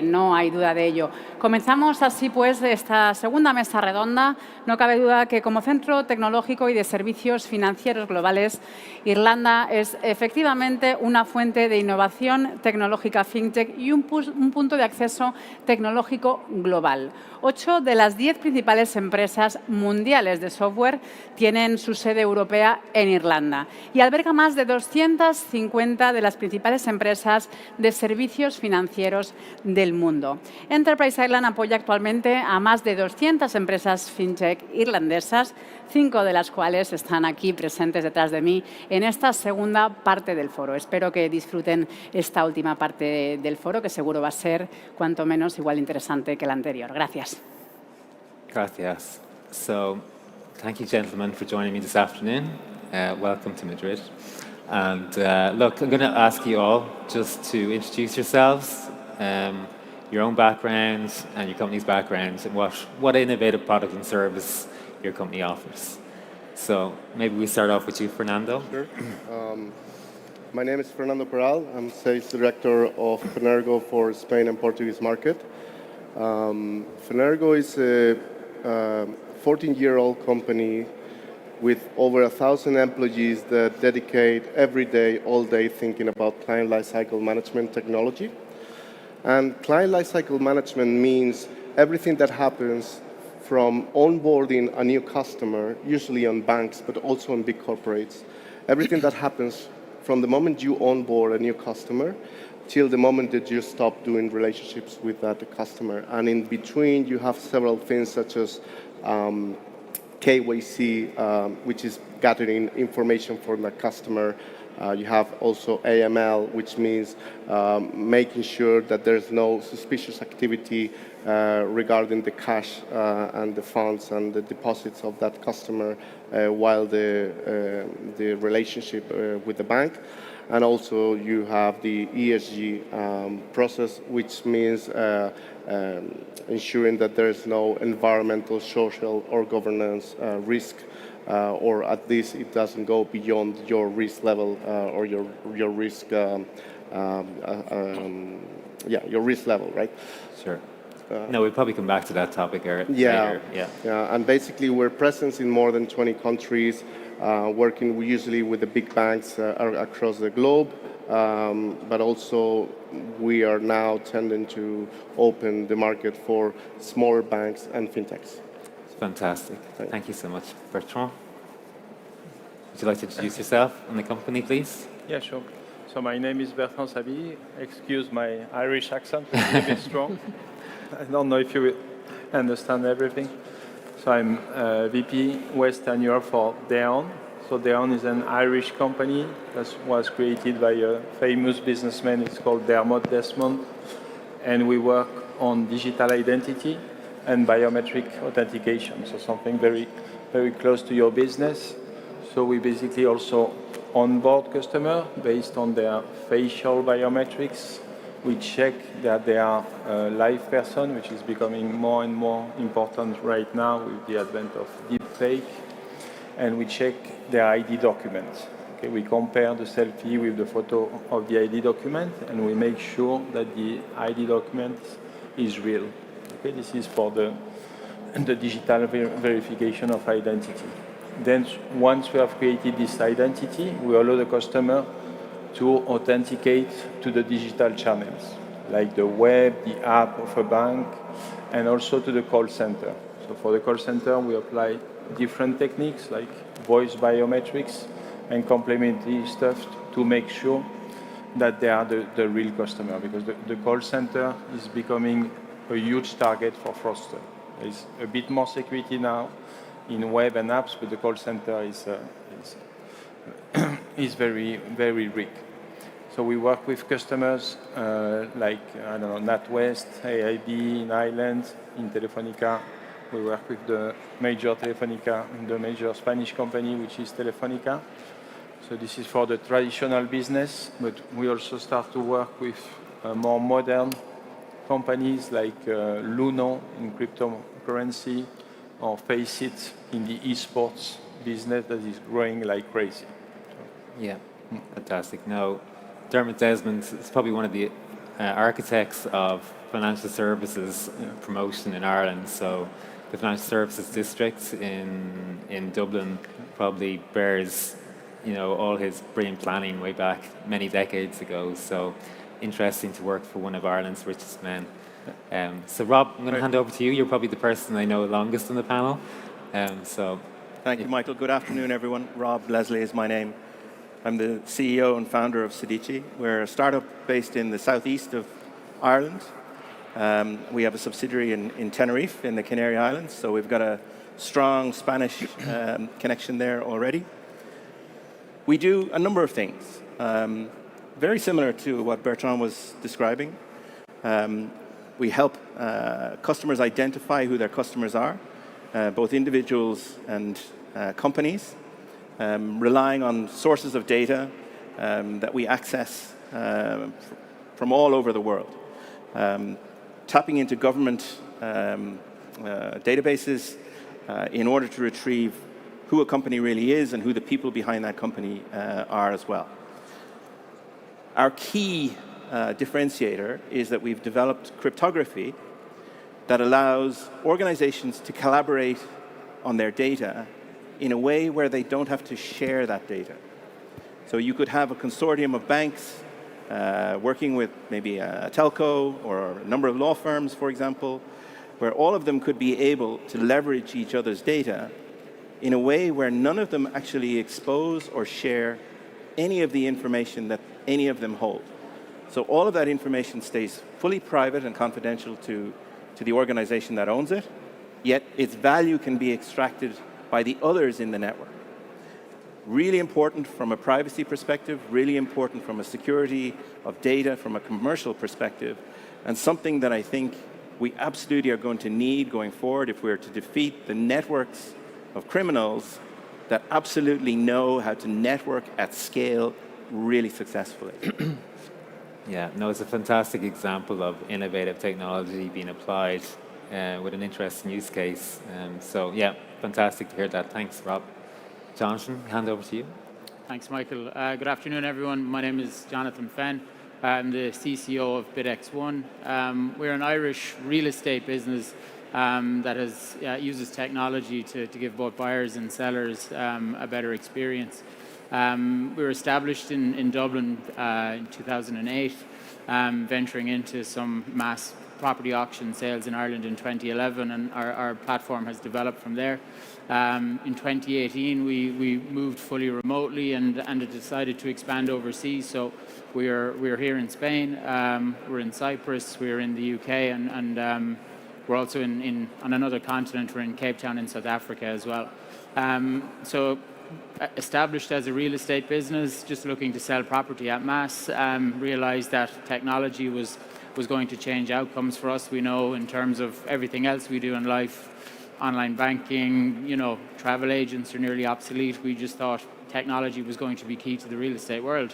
no hay duda de ello. Comenzamos así pues esta segunda mesa redonda. No cabe duda que como centro tecnológico y de servicios financieros globales, Irlanda es efectivamente una fuente de innovación tecnológica fintech y un punto de acceso tecnológico global. 8 de las 10 principales empresas mundiales de software tienen su sede europea en Irlanda y alberga más de 250 de las principales empresas de servicios financieros del mundo. Enterprise Ireland apoya actualmente a más de 200 empresas fintech irlandesas, 5 de las cuales están aquí presentes detrás de mí en esta segunda parte del foro. Espero que disfruten esta última parte del foro, que seguro va a ser cuanto menos igual interesante que la anterior. Gracias. Gracias. So, thank you, gentlemen, for joining me this afternoon. Welcome to Madrid. And look, I'm going to ask you all just to introduce yourselves, your own backgrounds and your company's backgrounds, and what innovative product and service your company offers. So maybe we start off with you, Fernando. Sure. My name is Fernando Peral. I'm Sales Director of Fenergo for Spain and Portuguese market. Fenergo is a 14-year-old company with over 1,000 employees that dedicate every day, all day, thinking about client lifecycle management technology. And client lifecycle management means everything that happens from onboarding a new customer, usually on banks, but also on big corporates. Everything that happens from the moment you onboard a new customer till the moment that you stop doing relationships with that customer. And in between, you have several things such as KYC, which is gathering information from the customer. You have also AML, which means making sure that there's no suspicious activity regarding the cash and the funds and the deposits of that customer while the relationship with the bank. And also you have the ESG process, which means ensuring that there is no environmental, social, or governance risk, or at least it doesn't go beyond your risk level or your risk, your risk level, right? Sure. No, we'll probably come back to that topic later. Yeah. And basically we're present in more than 20 countries, working usually with the big banks across the globe, but also we are now tending to open the market for smaller banks and fintechs. Fantastic. Thank you so much. Bertrand, would you like to introduce yourself and the company, please? Yeah, sure. So my name is Bertrand Sabi. Excuse my Irish accent, it's a bit strong. I don't know if you will understand everything. So I'm VP Western Europe for Deon. So Deon is an Irish company that was created by a famous businessman. It's called Dermot Desmond. And we work on digital identity and biometric authentication. So something very, very close to your business. So we basically also onboard customers based on their facial biometrics. We check that they are a live person, which is becoming more and more important right now with the advent of deepfake. And we check their ID documents. Okay, we compare the selfie with the photo of the ID document, and we make sure that the ID document is real. Okay, this is for the digital verification of identity. Then once we have created this identity, we allow the customer to authenticate to the digital channels, like the web, the app of a bank, and also to the call center. So for the call center, we apply different techniques like voice biometrics and complementary stuff to make sure that they are the real customer, because the call center is becoming a huge target for fraudsters. There's a bit more security now in web and apps, but the call center is very, very big. So we work with customers like, I don't know, NatWest, AIB in Ireland, in Telefonica. We work with the major Telefonica, the major Spanish company, which is Telefonica. So this is for the traditional business, but we also start to work with more modern companies like Luno in cryptocurrency, or Faceit in the esports business that is growing like crazy. Yeah, fantastic. Now, Dermot Desmond is probably one of the architects of financial services promotion in Ireland. So the financial services district in Dublin probably bears, all his brilliant planning way back many decades ago. So interesting to work for one of Ireland's richest men. So Rob, I'm going to hand over to you. You're probably the person I know longest on the panel. Thank you, Michael. Good afternoon, everyone. Rob Leslie is my name. I'm the CEO and founder of Sedici. We're a startup based in the southeast of Ireland. We have a subsidiary in Tenerife, in the Canary Islands, so we've got a strong Spanish connection there already. We do a number of things, very similar to what Bertrand was describing. We help customers identify who their customers are, both individuals and companies, relying on sources of data that we access from all over the world, tapping into government databases in order to retrieve who a company really is and who the people behind that company are as well. Our key differentiator is that we've developed cryptography that allows organizations to collaborate on their data in a way where they don't have to share that data. So you could have a consortium of banks working with maybe a telco or a number of law firms, for example, where all of them could be able to leverage each other's data in a way where none of them actually expose or share any of the information that any of them hold. So all of that information stays fully private and confidential to the organization that owns it, yet its value can be extracted by the others in the network. Really important from a privacy perspective, really important from a security of data, from a commercial perspective, and something that I think we absolutely are going to need going forward if we're to defeat the networks of criminals that absolutely know how to network at scale really successfully. Yeah, no, it's a fantastic example of innovative technology being applied with an interesting use case. So, yeah, fantastic to hear that. Thanks, Rob. Jonathan, hand over to you. Thanks, Michael. Good afternoon, everyone. My name is Jonathan Fenn. I'm the CCO of BitX1. We're an Irish real estate business that uses technology to give both buyers and sellers a better experience. We were established in Dublin in 2008, venturing into some mass property auction sales in Ireland in 2011, and our platform has developed from there. In 2018, we moved fully remotely and decided to expand overseas. So we're here in Spain, we're in Cyprus, we're in the UK, and we're also on another continent. We're in Cape Town in South Africa as well. So established as a real estate business, just looking to sell property at mass, realized that technology was going to change outcomes for us. We know in terms of everything else we do in life, online banking, travel agents are nearly obsolete. We just thought technology was going to be key to the real estate world.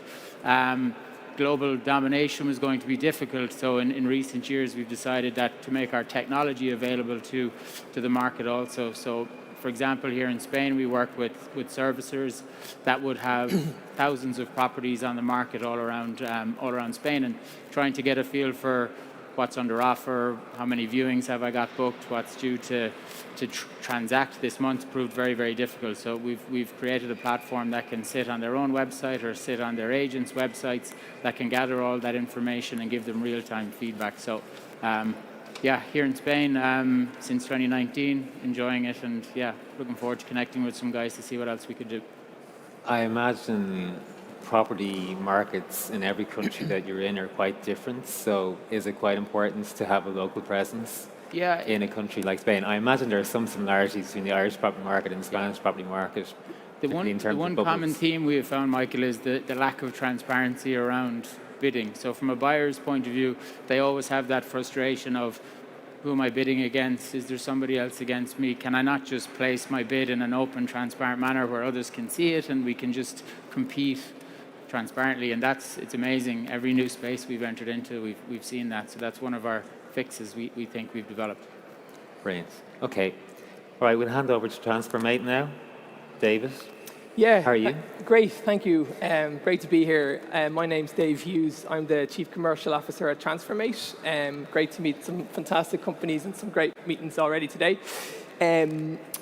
Global domination was going to be difficult, so in recent years we've decided that to make our technology available to the market also. So, for example, here in Spain, we work with servicers that would have thousands of properties on the market all around Spain, and trying to get a feel for what's under offer, how many viewings have I got booked, what's due to transact this month proved very, very difficult. So we've created a platform that can sit on their own website or sit on their agents' websites that can gather all that information and give them real-time feedback. So yeah, here in Spain since 2019, enjoying it, and yeah, looking forward to connecting with some guys to see what else we could do. I imagine property markets in every country that you're in are quite different, so is it quite important to have a local presence in a country like Spain? I imagine there are some similarities between the Irish property market and the Spanish property market. The one common theme we have found, Michael, is the lack of transparency around bidding. So from a buyer's point of view, they always have that frustration of, who am I bidding against? Is there somebody else against me? Can I not just place my bid in an open, transparent manner where others can see it and we can just compete transparently? And it's amazing. Every new space we've entered into, we've seen that. So that's one of our fixes we think we've developed. Brilliant. Okay. All right, we'll hand over to TransferMate now. David. Yeah. How are you? Great, thank you. Great to be here. My name's Dave Hughes. I'm the Chief Commercial Officer at Transformate. Great to meet some fantastic companies and some great meetings already today.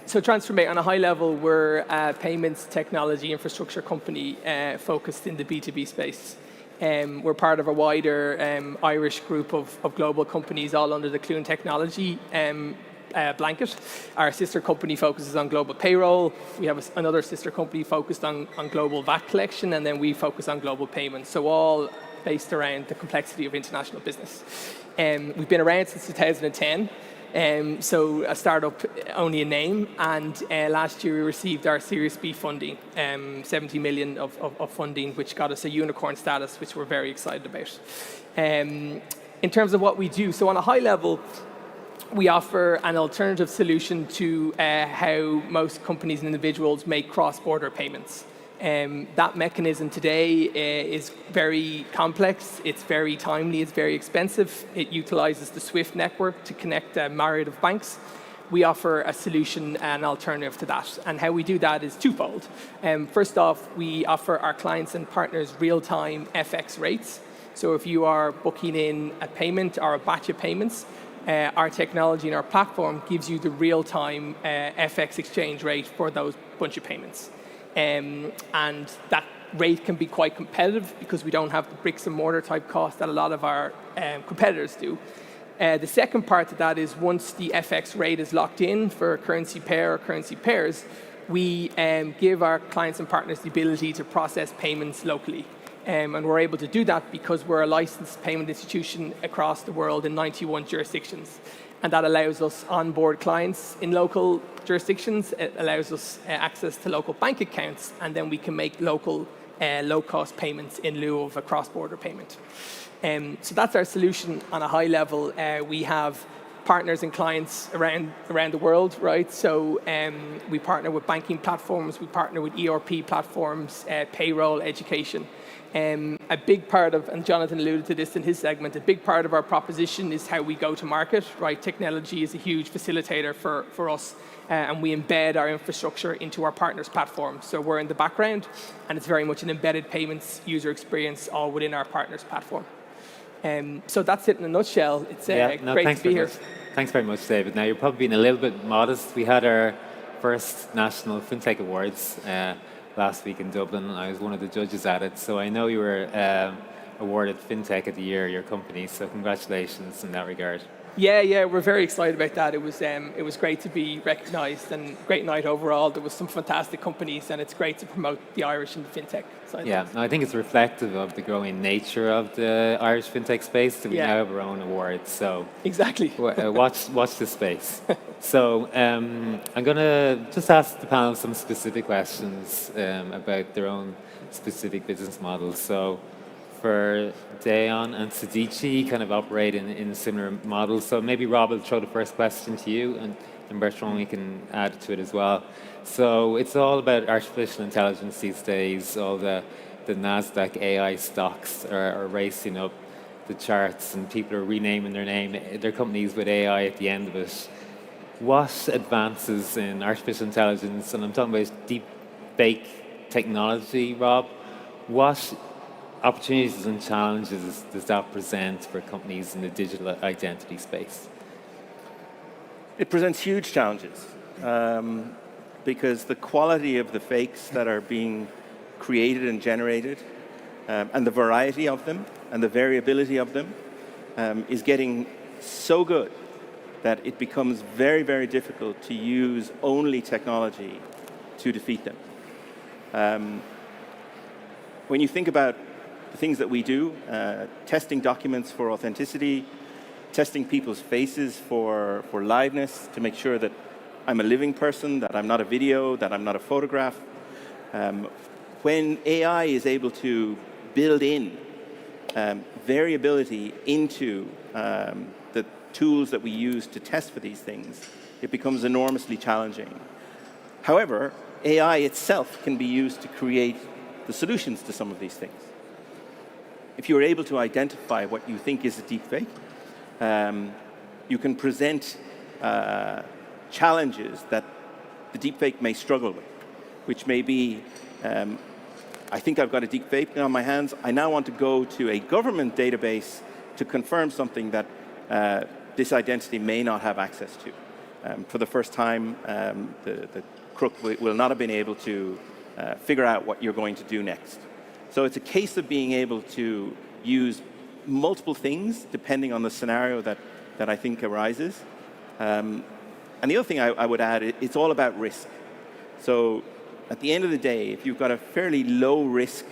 So Transformate, on a high level, we're a payments technology infrastructure company focused in the B2B space. We're part of a wider Irish group of global companies, all under the Clune Technology blanket. Our sister company focuses on global payroll. We have another sister company focused on global VAT collection, and then we focus on global payments. So all based around the complexity of international business. We've been around since 2010. So a startup only in name, and last year we received our Series B funding, 70 million of funding, which got us a unicorn status, which we're very excited about. In terms of what we do, so on a high level, we offer an alternative solution to how most companies and individuals make cross-border payments. That mechanism today is very complex, it's very timely, it's very expensive. It utilizes the SWIFT network to connect a myriad of banks. We offer a solution, an alternative to that. And how we do that is twofold. First off, we offer our clients and partners real-time FX rates. So if you are booking in a payment or a batch of payments, our technology and our platform gives you the real-time FX exchange rate for those bunch of payments. And that rate can be quite competitive because we don't have the bricks and mortar type cost that a lot of our competitors do. The second part of that is once the FX rate is locked in for a currency pair or currency pairs, we give our clients and partners the ability to process payments locally. And we're able to do that because we're a licensed payment institution across the world in 91 jurisdictions. And that allows us onboard clients in local jurisdictions. It allows us access to local bank accounts, and then we can make local low-cost payments in lieu of a cross-border payment. So that's our solution on a high level. We have partners and clients around the world, right? So we partner with banking platforms, we partner with ERP platforms, payroll, education. A big part of, and Jonathan alluded to this in his segment, a big part of our proposition is how we go to market, right? Technology is a huge facilitator for us, and we embed our infrastructure into our partners' platform. So we're in the background, and it's very much an embedded payments user experience all within our partners' platform. So that's it in a nutshell. It's great to be here. Thanks very much, David. Now, you're probably being a little bit modest. We had our first National FinTech Awards last week in Dublin. I was one of the judges at it, so I know you were awarded FinTech of the Year, your company, so congratulations in that regard. Yeah, we're very excited about that. It was great to be recognised and great night overall. There was some fantastic companies, and it's great to promote the Irish and the FinTech side. Yeah, I think it's reflective of the growing nature of the Irish FinTech space that we now have our own awards. So exactly, watch this space. So I'm going to just ask the panel some specific questions about their own specific business models. So for Dayon and Sidici kind of operate in similar models. So maybe Rob will throw the first question to you, and Bertrand, we can add to it as well. So it's all about artificial intelligence these days. All the NASDAQ AI stocks are racing up the charts, and people are renaming their companies with AI at the end of it. What advances in artificial intelligence, and I'm talking about deep fake technology, Rob, what opportunities and challenges does that present for companies in the digital identity space? It presents huge challenges because the quality of the fakes that are being created and generated and the variety of them and the variability of them is getting so good that it becomes very, very difficult to use only technology to defeat them. When you think about the things that we do, testing documents for authenticity, testing people's faces for liveness to make sure that I'm a living person, that I'm not a video, that I'm not a photograph. When AI is able to build in variability into the tools that we use to test for these things, it becomes enormously challenging. However, AI itself can be used to create the solutions to some of these things. If you're able to identify what you think is a deepfake, you can present challenges that the deepfake may struggle with. which may be, I think I've got a deep fake on my hands. I now want to go to a government database to confirm something that this identity may not have access to. For the first time, the crook will not have been able to figure out what you're going to do next. So it's a case of being able to use multiple things depending on the scenario that I think arises. And the other thing I would add, it's all about risk. So at the end of the day, if you've got a fairly low risk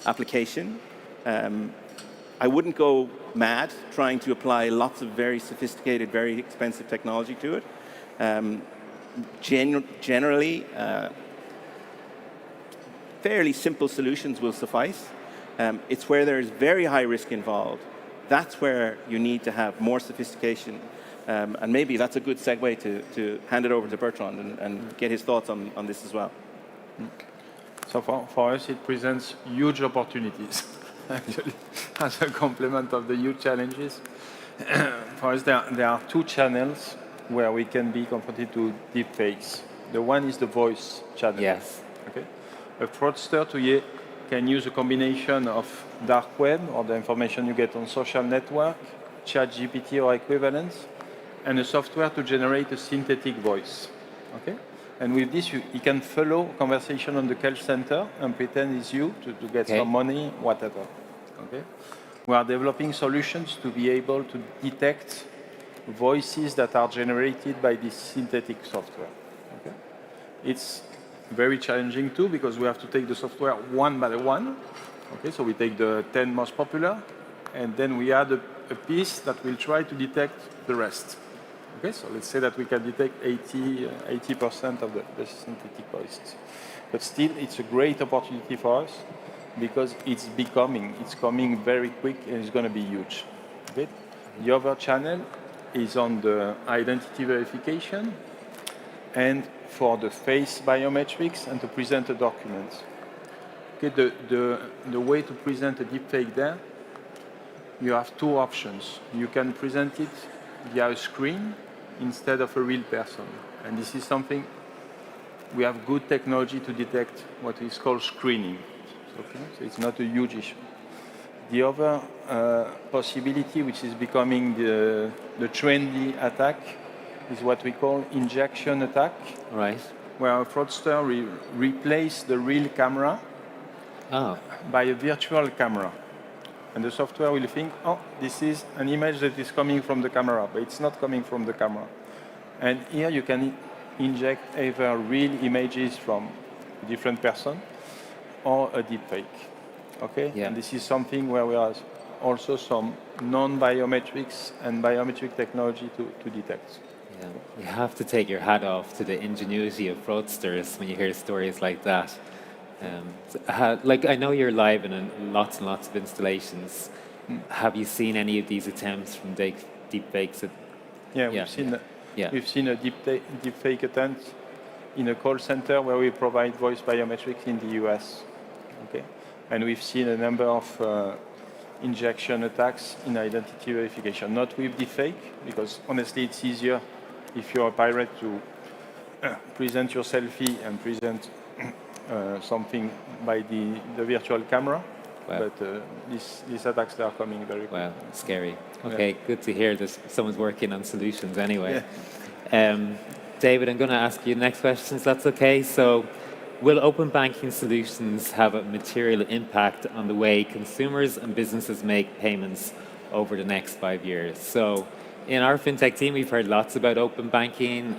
application, I wouldn't go mad trying to apply lots of very sophisticated, very expensive technology to it. Generally, fairly simple solutions will suffice. It's where there's very high risk involved. That's where you need to have more sophistication. And maybe that's a good segue to hand it over to Bertrand and get his thoughts on this as well. So for us, it presents huge opportunities, actually, as a complement of the huge challenges. For us, there are two channels where we can be confronted to deepfakes. The one is the voice channel. Yes. Okay. A fraudster today can use a combination of dark web, or the information you get on social network, ChatGPT or equivalents, and a software to generate a synthetic voice. Okay? And with this, you can follow conversation on the call center and pretend it's you to get some money, whatever. Okay? We are developing solutions to be able to detect voices that are generated by this synthetic software. Okay? It's very challenging too, because we have to take the software one by one. Okay, so we take the 10 most popular, and then we add a piece that will try to detect the rest. Okay, so let's say that we can detect 80% of the synthetic voices. But still, it's a great opportunity for us because it's coming very quick, and it's going to be huge. Okay? The other channel is on the identity verification and for the face biometrics and to present a document. Okay, the way to present a deepfake there, you have two options. You can present it via a screen instead of a real person. And this is something, we have good technology to detect what is called screening. Okay? So it's not a huge issue. The other possibility, which is becoming the trendy attack, is what we call injection attack. Right. Where a fraudster replaces the real camera by a virtual camera. And the software will think, oh, this is an image that is coming from the camera, but it's not coming from the camera. And here you can inject either real images from a different person or a deepfake. Okay? Yeah. And this is something where we have also some non-biometrics and biometric technology to detect. Yeah. You have to take your hat off to the ingenuity of fraudsters when you hear stories like that. Like, I know you're live in lots and lots of installations. Have you seen any of these attempts from deepfakes? We've seen a deepfake attempt in a call center where we provide voice biometrics in the US. Okay, and we've seen a number of injection attacks in identity verification. Not with deepfake, because honestly, it's easier if you're a pirate to present your selfie and present something by the virtual camera. Wow. But these attacks, they are coming very quickly. Wow, scary. Okay, good to hear that someone's working on solutions anyway. Yeah. David, I'm going to ask you the next questions, that's okay. So, will open banking solutions have a material impact on the way consumers and businesses make payments over the next 5 years? So, in our fintech team, we've heard lots about open banking,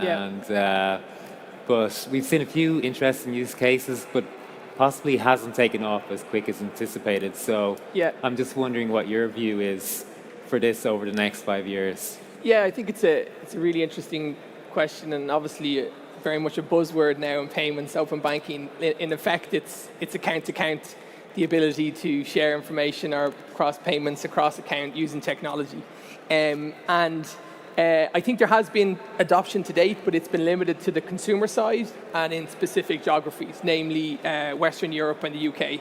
but we've seen a few interesting use cases, but possibly hasn't taken off as quick as anticipated. So I'm just wondering what your view is for this over the next 5 years. Yeah, I think it's a really interesting question, and obviously very much a buzzword now in payments, open banking. In effect, it's account-to-account, the ability to share information or cross payments across account using technology. I think there has been adoption to date, but it's been limited to the consumer side and in specific geographies, namely Western Europe and the UK.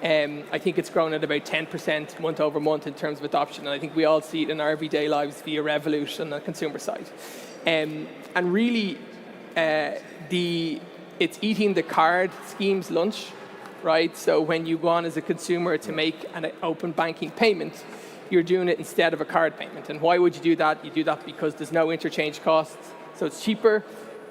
I think it's grown at about 10% month over month in terms of adoption, and I think we all see it in our everyday lives via Revolut on the consumer side. And really, it's eating the card scheme's lunch, right? So when you go on as a consumer to make an open banking payment, you're doing it instead of a card payment. And why would you do that? You do that because there's no interchange costs, so it's cheaper.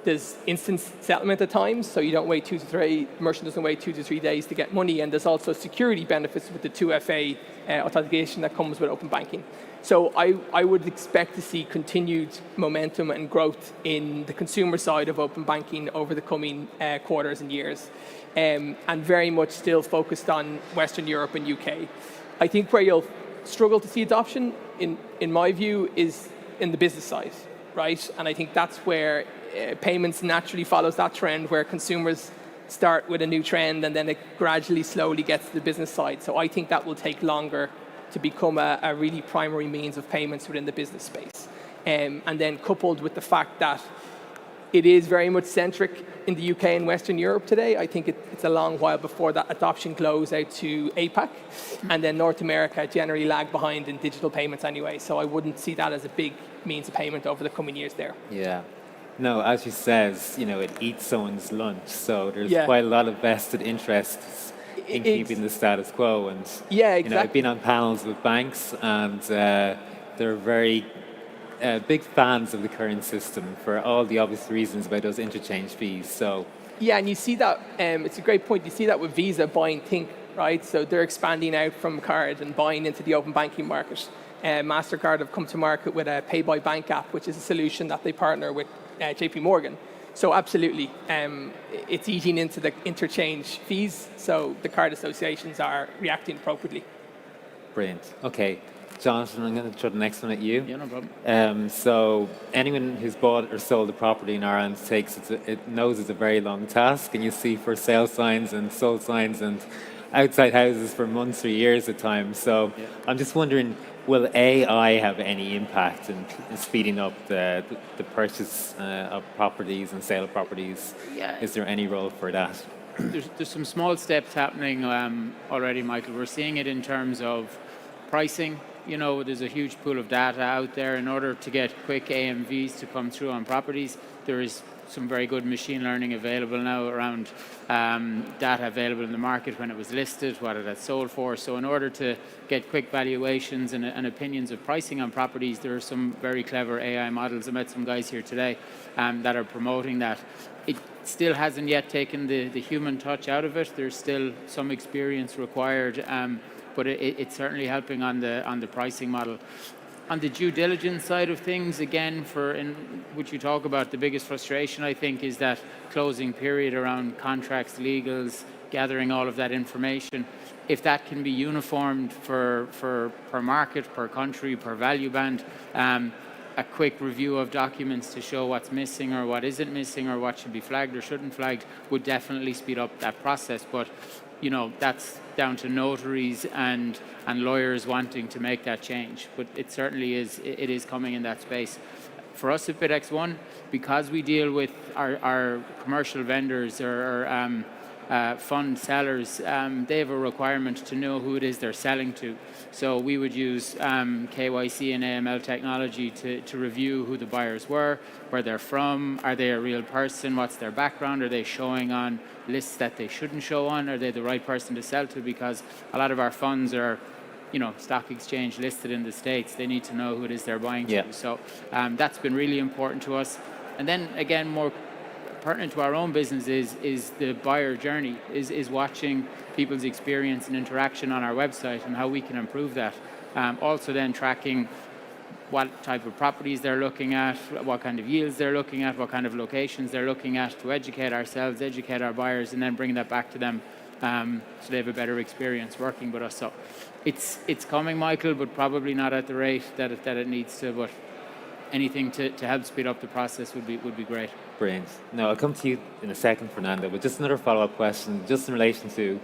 There's instant settlement at times, so you don't wait 2 to 3, the merchant doesn't wait 2 to 3 days to get money, and there's also security benefits with the 2FA authentication that comes with open banking. So I would expect to see continued momentum and growth in the consumer side of open banking over the coming quarters and years, and very much still focused on Western Europe and UK. I think where you'll struggle to see adoption, in my view, is in the business side, right? And I think that's where payments naturally follows that trend, where consumers start with a new trend and then it gradually, slowly gets to the business side. So I think that will take longer to become a really primary means of payments within the business space. And then coupled with the fact that it is very much centric in the UK and Western Europe today, I think it's a long while before that adoption goes out to APAC, and then North America generally lag behind in digital payments anyway. So I wouldn't see that as a big means of payment over the coming years there. Yeah. No, as you says, it eats someone's lunch, so there's Yeah. quite a lot of vested interests in keeping the status quo. And yeah, exactly. I've been on panels with banks, and they're very big fans of the current system for all the obvious reasons about those interchange fees. So yeah, and you see that, it's a great point, you see that with Visa buying Think, right? So they're expanding out from card and buying into the open banking market. MasterCard have come to market with a Pay by Bank app, which is a solution that they partner with JP Morgan. So absolutely, it's eating into the interchange fees, so the card associations are reacting appropriately. brilliant. Okay, Jonathan, I'm going to throw the next one at you. Yeah, no problem. So anyone who's bought or sold a property in Ireland it knows it's a very long task, and you see for sale signs and sold signs and outside houses for months or years at times. So I'm just wondering, will AI have any impact in speeding up the purchase of properties and sale of properties? Yeah. Is there any role for that? There's some small steps happening already, Michael. We're seeing it in terms of pricing. There's a huge pool of data out there. In order to get quick AMVs to come through on properties, there is some very good machine learning available now around data available in the market when it was listed, what it had sold for. So in order to get quick valuations and opinions of pricing on properties, there are some very clever AI models. I met some guys here today that are promoting that. It still hasn't yet taken the human touch out of it. There's still some experience required, but it's certainly helping on the pricing model. On the due diligence side of things, again, in which you talk about, the biggest frustration, I think, is that closing period around contracts, legals, gathering all of that information. If that can be uniformed per market, per country, per value band, a quick review of documents to show what's missing or what isn't missing or what should be flagged or shouldn't flagged would definitely speed up that process. But that's down to notaries and lawyers wanting to make that change. But it certainly is coming in that space. For us at BitX1, because we deal with our commercial vendors or fund sellers, they have a requirement to know who it is they're selling to. So we would use KYC and AML technology to review who the buyers were, where they're from, are they a real person, what's their background, are they showing on lists that they shouldn't show on, are they the right person to sell to, because a lot of our funds are stock exchange listed in the States. They need to know who it is they're buying to. So that's been really important to us. And then again, more pertinent to our own business is the buyer journey, is watching people's experience and interaction on our website and how we can improve that. Also then tracking what type of properties they're looking at, what kind of yields they're looking at, what kind of locations they're looking at, to educate ourselves, educate our buyers, and then bring that back to them so they have a better experience working with us. So it's coming, Michael, but probably not at the rate that it needs to. But anything to help speed up the process would be great. Brilliant. No, I'll come to you in a second, Fernando, but just another follow-up question, just in relation to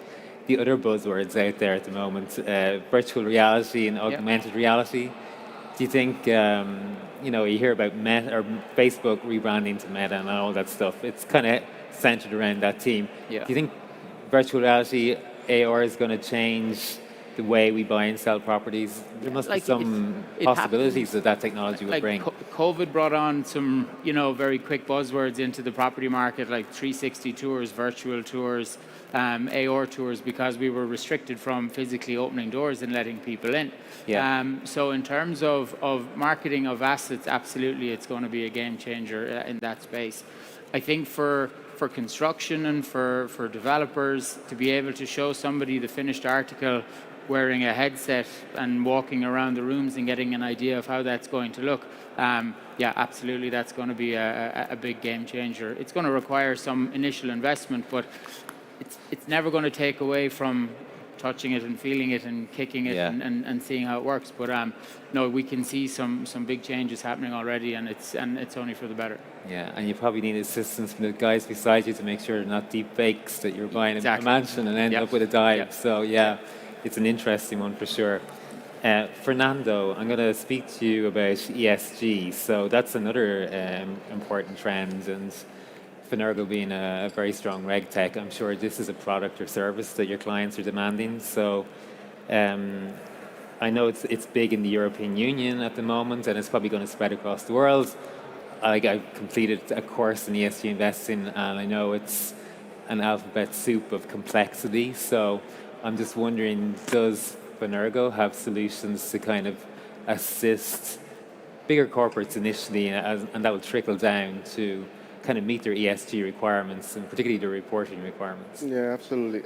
the other buzzwords out there at the moment, virtual reality and augmented reality. Do you think, you hear about Meta or Facebook rebranding to Meta and all that stuff? It's kind of centered around that team. Yeah. Do you think virtual reality, AR, is going to change the way we buy and sell properties? There must be some possibilities that technology will bring. COVID brought on some, very quick buzzwords into the property market, like 360 tours, virtual tours, AR tours, because we were restricted from physically opening doors and letting people in. So in terms of marketing of assets, absolutely, it's going to be a game changer in that space. I think for construction and for developers to be able to show somebody the finished article wearing a headset and walking around the rooms and getting an idea of how that's going to look, absolutely, that's going to be a big game changer. It's going to require some initial investment, but it's never going to take away from touching it and feeling it and kicking it and seeing how it works. But no, we can see some big changes happening already, and it's only for the better. Yeah, and you probably need assistance from the guys beside you to make sure they're not deep fakes, that you're buying a mansion and end up with a dive. So it's an interesting one for sure. Fernando, I'm going to speak to you about ESG. So that's another important trend, and Fenergo being a very strong RegTech, I'm sure this is a product or service that your clients are demanding. So I know it's big in the European Union at the moment, and it's probably going to spread across the world. I completed a course in ESG investing, and I know it's an alphabet soup of complexity. So I'm just wondering, does Fenergo have solutions to kind of assist bigger corporates initially, and that will trickle down to kind of meet their ESG requirements, and particularly the reporting requirements? Yeah, absolutely.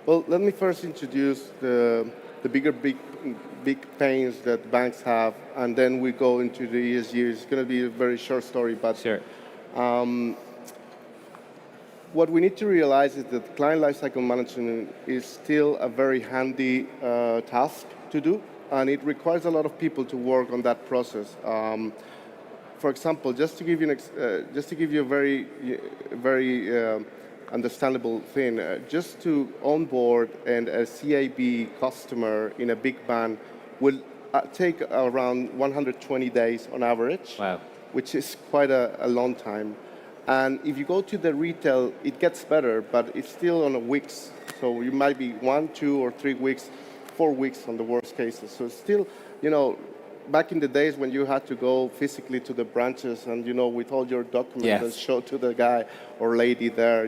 Well, let me first introduce the big pains that banks have, and then we go into the ESG. It's going to be a very short story, but sure. What we need to realize is that client lifecycle management is still a very handy task to do, and it requires a lot of people to work on that process. For example, just to give you a very understandable thing, just to onboard a CIB customer in a big bank will take around 120 days on average, which is quite a long time. And if you go to the retail, it gets better, but it's still on a weeks. So you might be 1, 2, or 3 weeks, 4 weeks on the worst cases. So still, back in the days when you had to go physically to the branches and, with all your documents and show to the guy or lady there,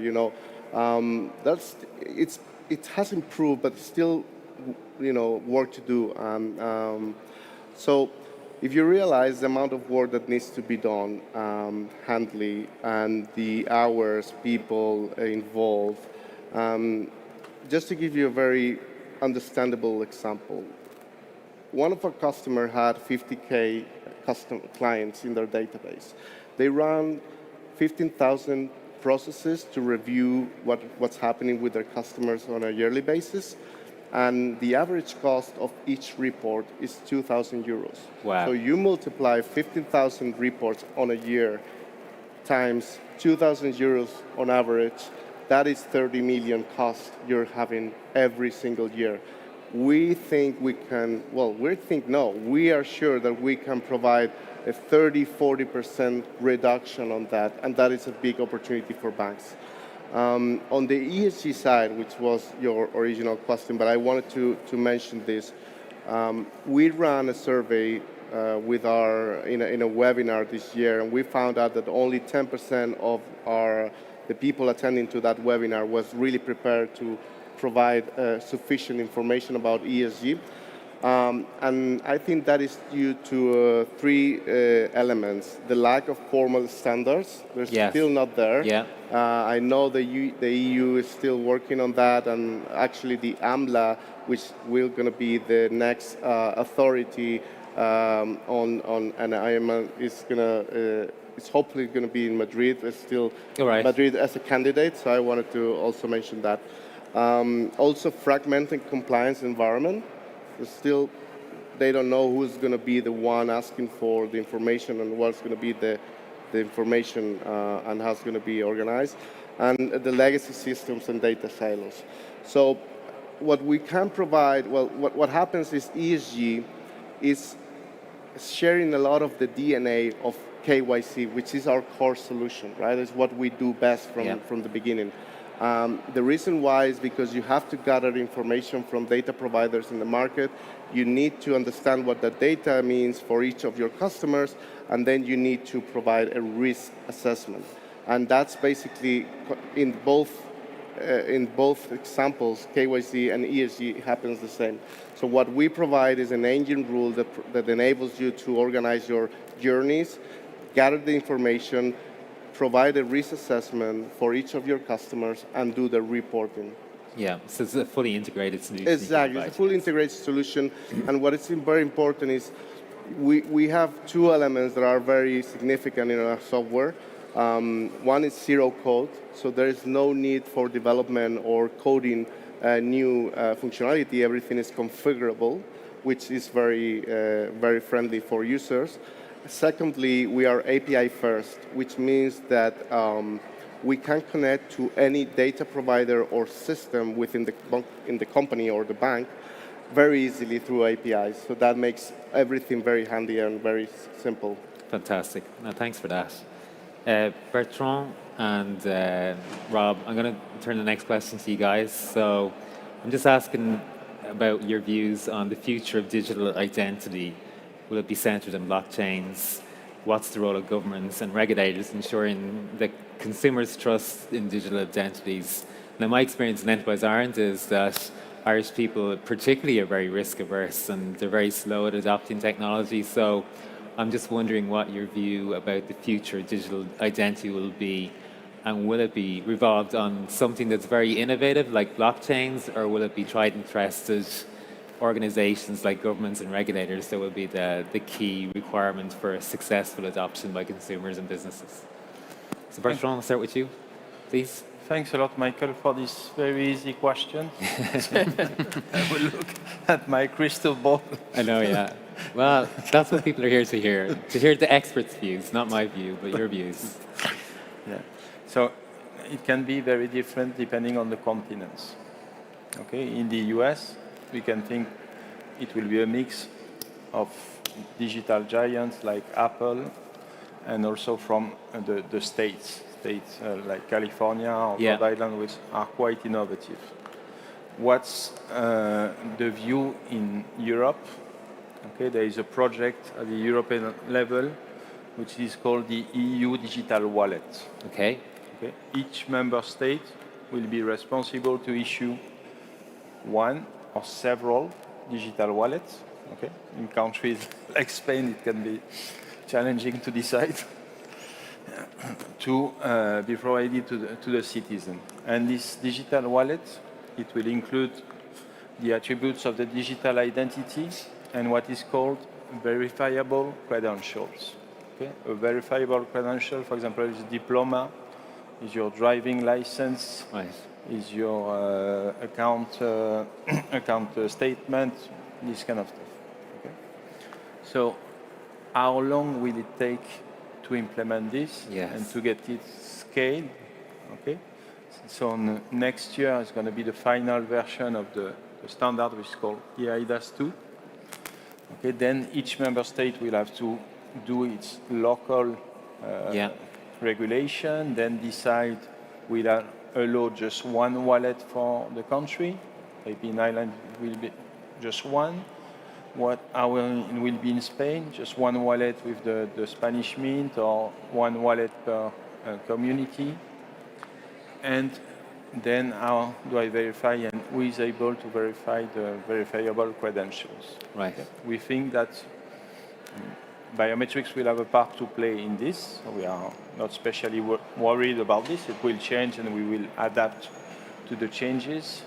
it has improved, but still, work to do. So if you realize the amount of work that needs to be done handily and the hours, people involved, just to give you a very understandable example, one of our customers had 50K clients in their database. They run 15,000 processes to review what's happening with their customers on a yearly basis. And the average cost of each report is 2,000 euros. Wow. So you multiply 15,000 reports on a year times 2,000 euros on average, that is 30 million cost you're having every single year. We are sure that we can provide a 30-40% reduction on that, and that is a big opportunity for banks. On the ESG side, which was your original question, but I wanted to mention this, we ran a survey in a webinar this year, and we found out that only 10% of the people attending to that webinar was really prepared to provide sufficient information about ESG. And I think that is due to 3 elements. The lack of formal standards, they're still not there. I know the EU is still working on that, and actually the AMLA, which will going to be the next authority on IML, it's hopefully going to be in Madrid. It's still Madrid as a candidate, so I wanted to also mention that. Also, fragmented compliance environment. They don't know who's going to be the one asking for the information and what's going to be the information and how it's going to be organized, and the legacy systems and data silos. So what we can provide, what happens is ESG is sharing a lot of the DNA of KYC, which is our core solution, right? It's what we do best from the beginning. The reason why is because you have to gather information from data providers in the market. You need to understand what the data means for each of your customers, and then you need to provide a risk assessment. And that's basically in both examples, KYC and ESG happens the same. So what we provide is an engine rule that enables you to organize your journeys, gather the information, provide a risk assessment for each of your customers, and do the reporting. Yeah, so it's a fully integrated solution. Exactly, it's a fully integrated solution. And what is very important is we have two elements that are very significant in our software. One is zero code, so there is no need for development or coding new functionality. Everything is configurable, which is very friendly for users. Secondly, we are API first, which means that we can connect to any data provider or system within the company or the bank very easily through APIs. So that makes everything very handy and very simple. Fantastic. No, thanks for that. Bertrand and Rob, I'm going to turn the next question to you guys. So I'm just asking about your views on the future of digital identity. Will it be centered on blockchains? What's the role of governments and regulators ensuring that consumers' trust in digital identities? Now, my experience in Enterprise Ireland is that Irish people particularly are very risk averse and they're very slow at adopting technology. So I'm just wondering what your view about the future of digital identity will be, and will it be revolved on something that's very innovative like blockchains, or will it be tried and trusted organizations like governments and regulators that will be the key requirement for a successful adoption by consumers and businesses? So Bertrand, I'll start with you, please. Thanks a lot, Michael, for this very easy question. I will look at my crystal ball. I know, yeah. Well, that's what people are here to hear the experts' views, not my view, but your views. Yeah. So it can be very different depending on the continents. Okay, in the US, we can think it will be a mix of digital giants like Apple and also from the states like California or Rhode Island, which are quite innovative. What's the view in Europe? Okay, there is a project at the European level which is called the EU Digital Wallet. Okay. Each member state will be responsible to issue one or several digital wallets. Okay, in countries like Spain, it can be challenging to decide to be provided to the citizen. And this digital wallet, it will include the attributes of the digital identity and what is called verifiable credentials. Okay? A verifiable credential, for example, is a diploma, is your driving license, is your account statement, this kind of stuff. Okay? So how long will it take to implement this and to get it scaled? Okay? So next year is going to be the final version of the standard, which is called EIDAS 2. Okay, then each member state will have to do its local regulation, then decide will allow just one wallet for the country. Maybe in Ireland it will be just one. What will be in Spain, just one wallet with the Spanish Mint or one wallet per community. And then how do I verify and who is able to verify the verifiable credentials? Right. We think that biometrics will have a part to play in this. So we are not especially worried about this. It will change and we will adapt to the changes.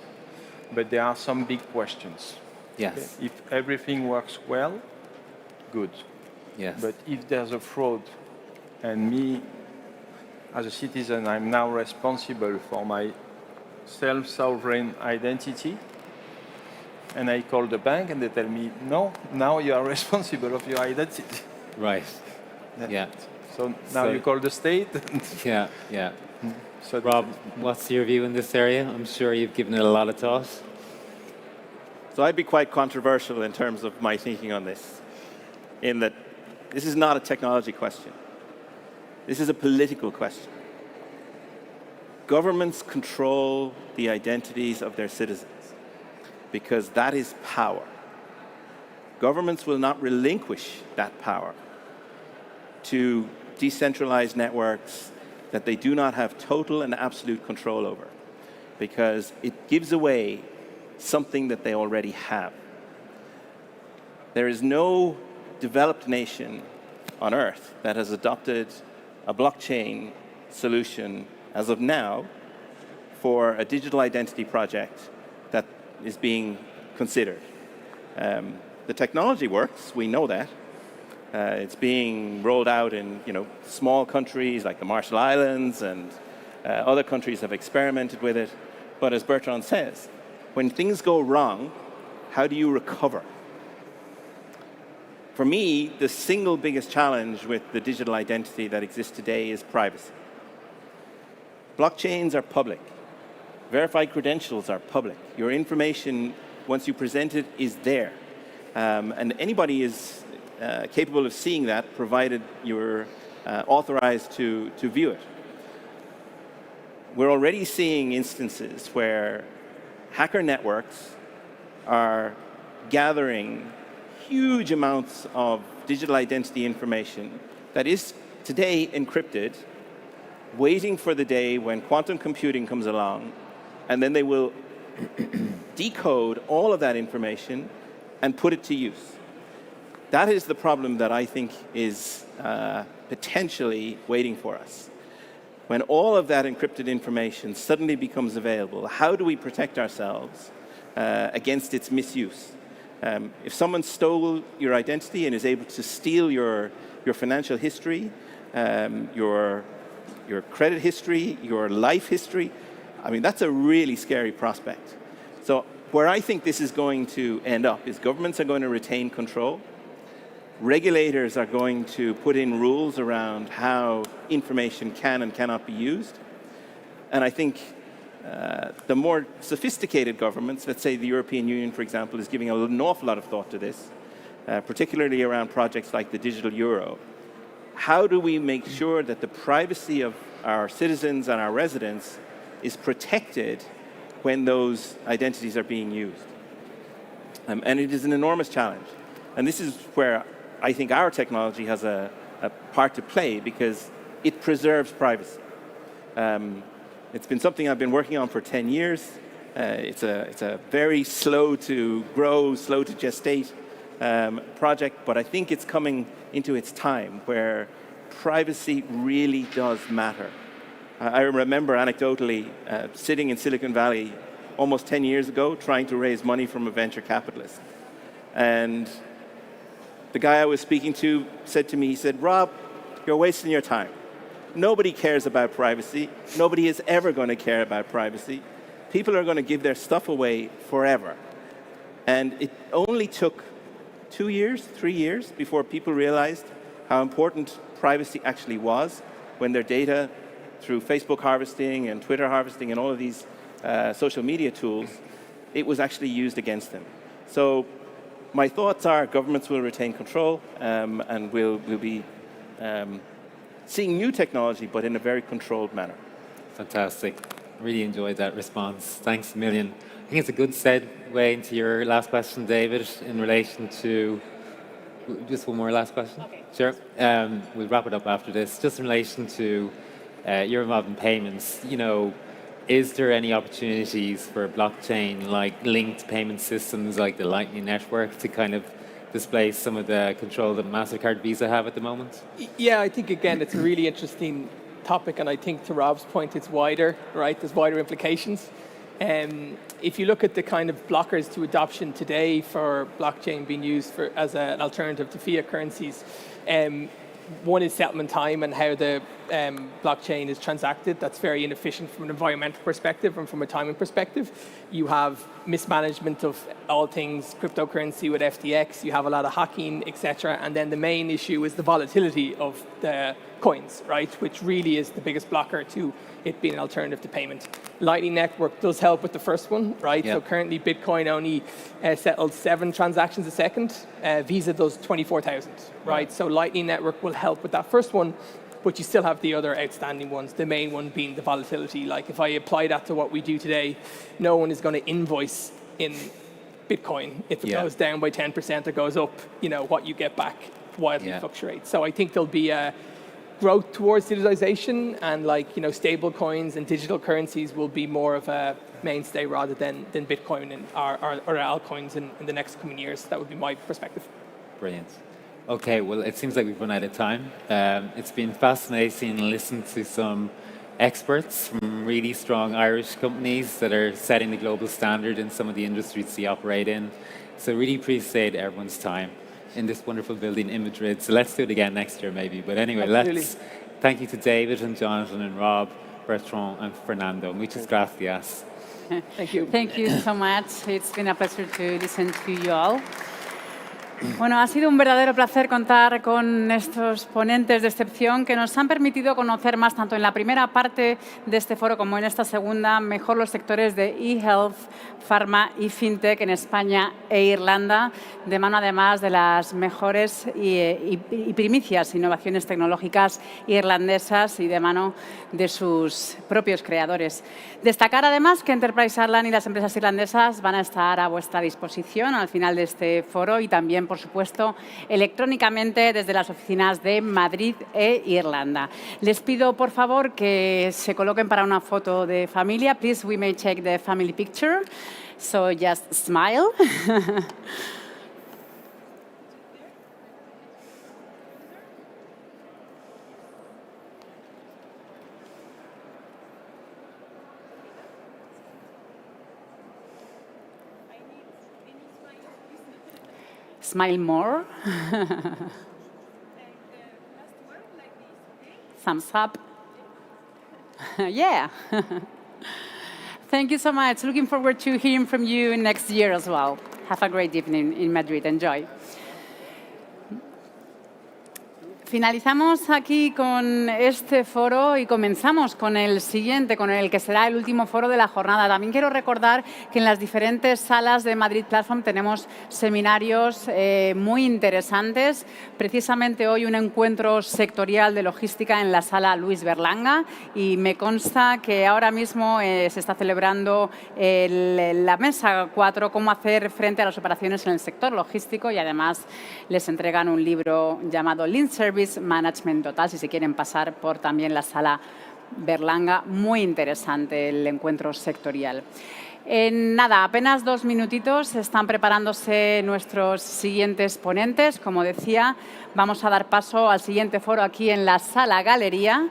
But there are some big questions. Yes. Okay? If everything works well, good. Yes. But if there's a fraud and me, as a citizen, I'm now responsible for my self-sovereign identity, and I call the bank and they tell me, no, now you are responsible of your identity. Right. Yeah. So now you call the state. Yeah. So Rob, what's your view in this area? I'm sure you've given it a lot of thought. So I'd be quite controversial in terms of my thinking on this, in that this is not a technology question. This is a political question. governments control the identities of their citizens because that is power. Governments will not relinquish that power to decentralized networks that they do not have total and absolute control over, because it gives away something that they already have. There is no developed nation on earth that has adopted a blockchain solution as of now for a digital identity project that is being considered. The technology works, we know that. It's being rolled out in small countries like the Marshall Islands, and other countries have experimented with it. But as Bertrand says, when things go wrong, how do you recover? For me, the single biggest challenge with the digital identity that exists today is privacy. Blockchains are public. Verified credentials are public. Your information, once you present it, is there. And anybody is capable of seeing that, provided you're authorized to view it. We're already seeing instances where hacker networks are gathering huge amounts of digital identity information that is today encrypted, waiting for the day when quantum computing comes along, and then they will decode all of that information and put it to use. That is the problem that I think is potentially waiting for us. When all of that encrypted information suddenly becomes available, how do we protect ourselves against its misuse? If someone stole your identity and is able to steal your financial history, your credit history, your life history, I mean, that's a really scary prospect. So where I think this is going to end up is governments are going to retain control. Regulators are going to put in rules around how information can and cannot be used. And I think the more sophisticated governments, let's say the European Union, for example, is giving an awful lot of thought to this, particularly around projects like the digital euro. How do we make sure that the privacy of our citizens and our residents is protected when those identities are being used? And it is an enormous challenge. And this is where I think our technology has a part to play, because it preserves privacy. It's been something I've been working on for 10 years. It's a very slow to grow, slow to gestate project, but I think it's coming into its time where privacy really does matter. I remember anecdotally sitting in Silicon Valley almost 10 years ago trying to raise money from a venture capitalist. And the guy I was speaking to said to me, he said, "Rob, you're wasting your time. Nobody cares about privacy. Nobody is ever going to care about privacy. People are going to give their stuff away forever." And it only took 2 years, 3 years before people realized how important privacy actually was when their data, through Facebook harvesting and Twitter harvesting and all of these social media tools, it was actually used against them. So my thoughts are governments will retain control, and we'll be seeing new technology, but in a very controlled manner. Fantastic. Really enjoyed that response. Thanks a million. I think it's a good segue into your last question, David, in relation to... Just one more last question? Okay. Sure. We'll wrap it up after this. Just in relation to your involvement in payments, is there any opportunities for blockchain, like linked payment systems like the Lightning Network, to kind of displace some of the control that MasterCard, Visa have at the moment? Yeah, I think, again, it's a really interesting topic, and I think to Rob's point, it's wider, right? There's wider implications. If you look at the kind of blockers to adoption today for blockchain being used as an alternative to fiat currencies, one is settlement time and how the blockchain is transacted. That's very inefficient from an environmental perspective and from a timing perspective. You have mismanagement of all things cryptocurrency with FTX. You have a lot of hacking, etc. And then the main issue is the volatility of the coins, right? Which really is the biggest blocker to it being an alternative to payment. Lightning Network does help with the first one, right? Yep. So currently Bitcoin only settles 7 transactions a second. Visa does 24,000, right? So Lightning Network will help with that first one. but you still have the other outstanding ones, the main one being the volatility. Like if I apply that to what we do today, no one is going to invoice in Bitcoin. If it goes down by 10% or goes up, what you get back wildly fluctuates. So I think there'll be a growth towards digitalization, and stable coins and digital currencies will be more of a mainstay rather than Bitcoin and or altcoins in the next coming years. That would be my perspective. Brilliant. Okay, well, it seems like we've run out of time. It's been fascinating to listen to some experts from really strong Irish companies that are setting the global standard in some of the industries they operate in. So really appreciate everyone's time in this wonderful building in Madrid. So let's do it again next year maybe. But anyway, thank you to David and Jonathan and Rob, Bertrand and Fernando. Muchas gracias. Thank you. Thank you so much. It's been a pleasure to listen to you all. Bueno, ha sido un verdadero placer contar con estos ponentes de excepción que nos han permitido conocer más, tanto en la primera parte de este foro como en esta segunda, mejor los sectores de e-health, pharma y fintech en España e Irlanda, de mano además de las mejores y primicias innovaciones tecnológicas irlandesas y de mano de sus propios creadores. Destacar además que Enterprise Ireland y las empresas irlandesas van a estar a vuestra disposición al final de este foro y también, por supuesto, electrónicamente desde las oficinas de Madrid e Irlanda. Les pido, por favor, que se coloquen para una foto de familia. Please, we may check the family picture. So just smile. Smile more. Thumbs up. Yeah. Thank you so much. Looking forward to hearing from you next year as well. Have a great evening in Madrid. Enjoy. Finalizamos aquí con este foro y comenzamos con el siguiente, con el que será el último foro de la jornada. También quiero recordar que en las diferentes salas de Madrid Platform tenemos seminarios muy interesantes. Precisamente hoy un encuentro sectorial de logística en la sala Luis Berlanga y me consta que ahora mismo se está celebrando la mesa 4, cómo hacer frente a las operaciones en el sector logístico, y además les entregan un libro llamado Lean Service Management Total, si se quieren pasar por también la sala Berlanga. Muy interesante el encuentro sectorial. En nada, apenas 2 minutitos están preparándose nuestros siguientes ponentes. Como decía, vamos a dar paso al siguiente foro aquí en la sala Galería,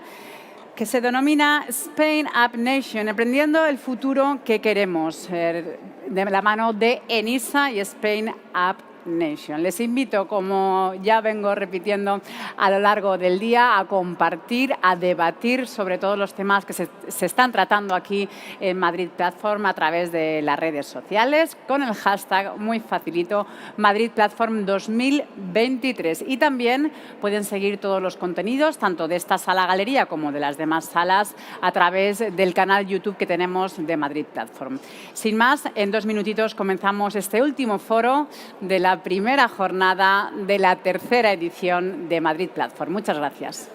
que se denomina Spain App Nation, emprendiendo el futuro que queremos, de la mano de ENISA y Spain App Nation. Les invito, como ya vengo repitiendo a lo largo del día, a compartir, a debatir sobre todos los temas que se están tratando aquí en Madrid Platform a través de las redes sociales con el hashtag muy facilito Madrid Platform 2023. Y también pueden seguir todos los contenidos, tanto de esta sala Galería como de las demás salas, a través del canal YouTube que tenemos de Madrid Platform. Sin más, en 2 minutitos comenzamos este último foro de la primera jornada de la tercera edición de Madrid Platform. Muchas gracias.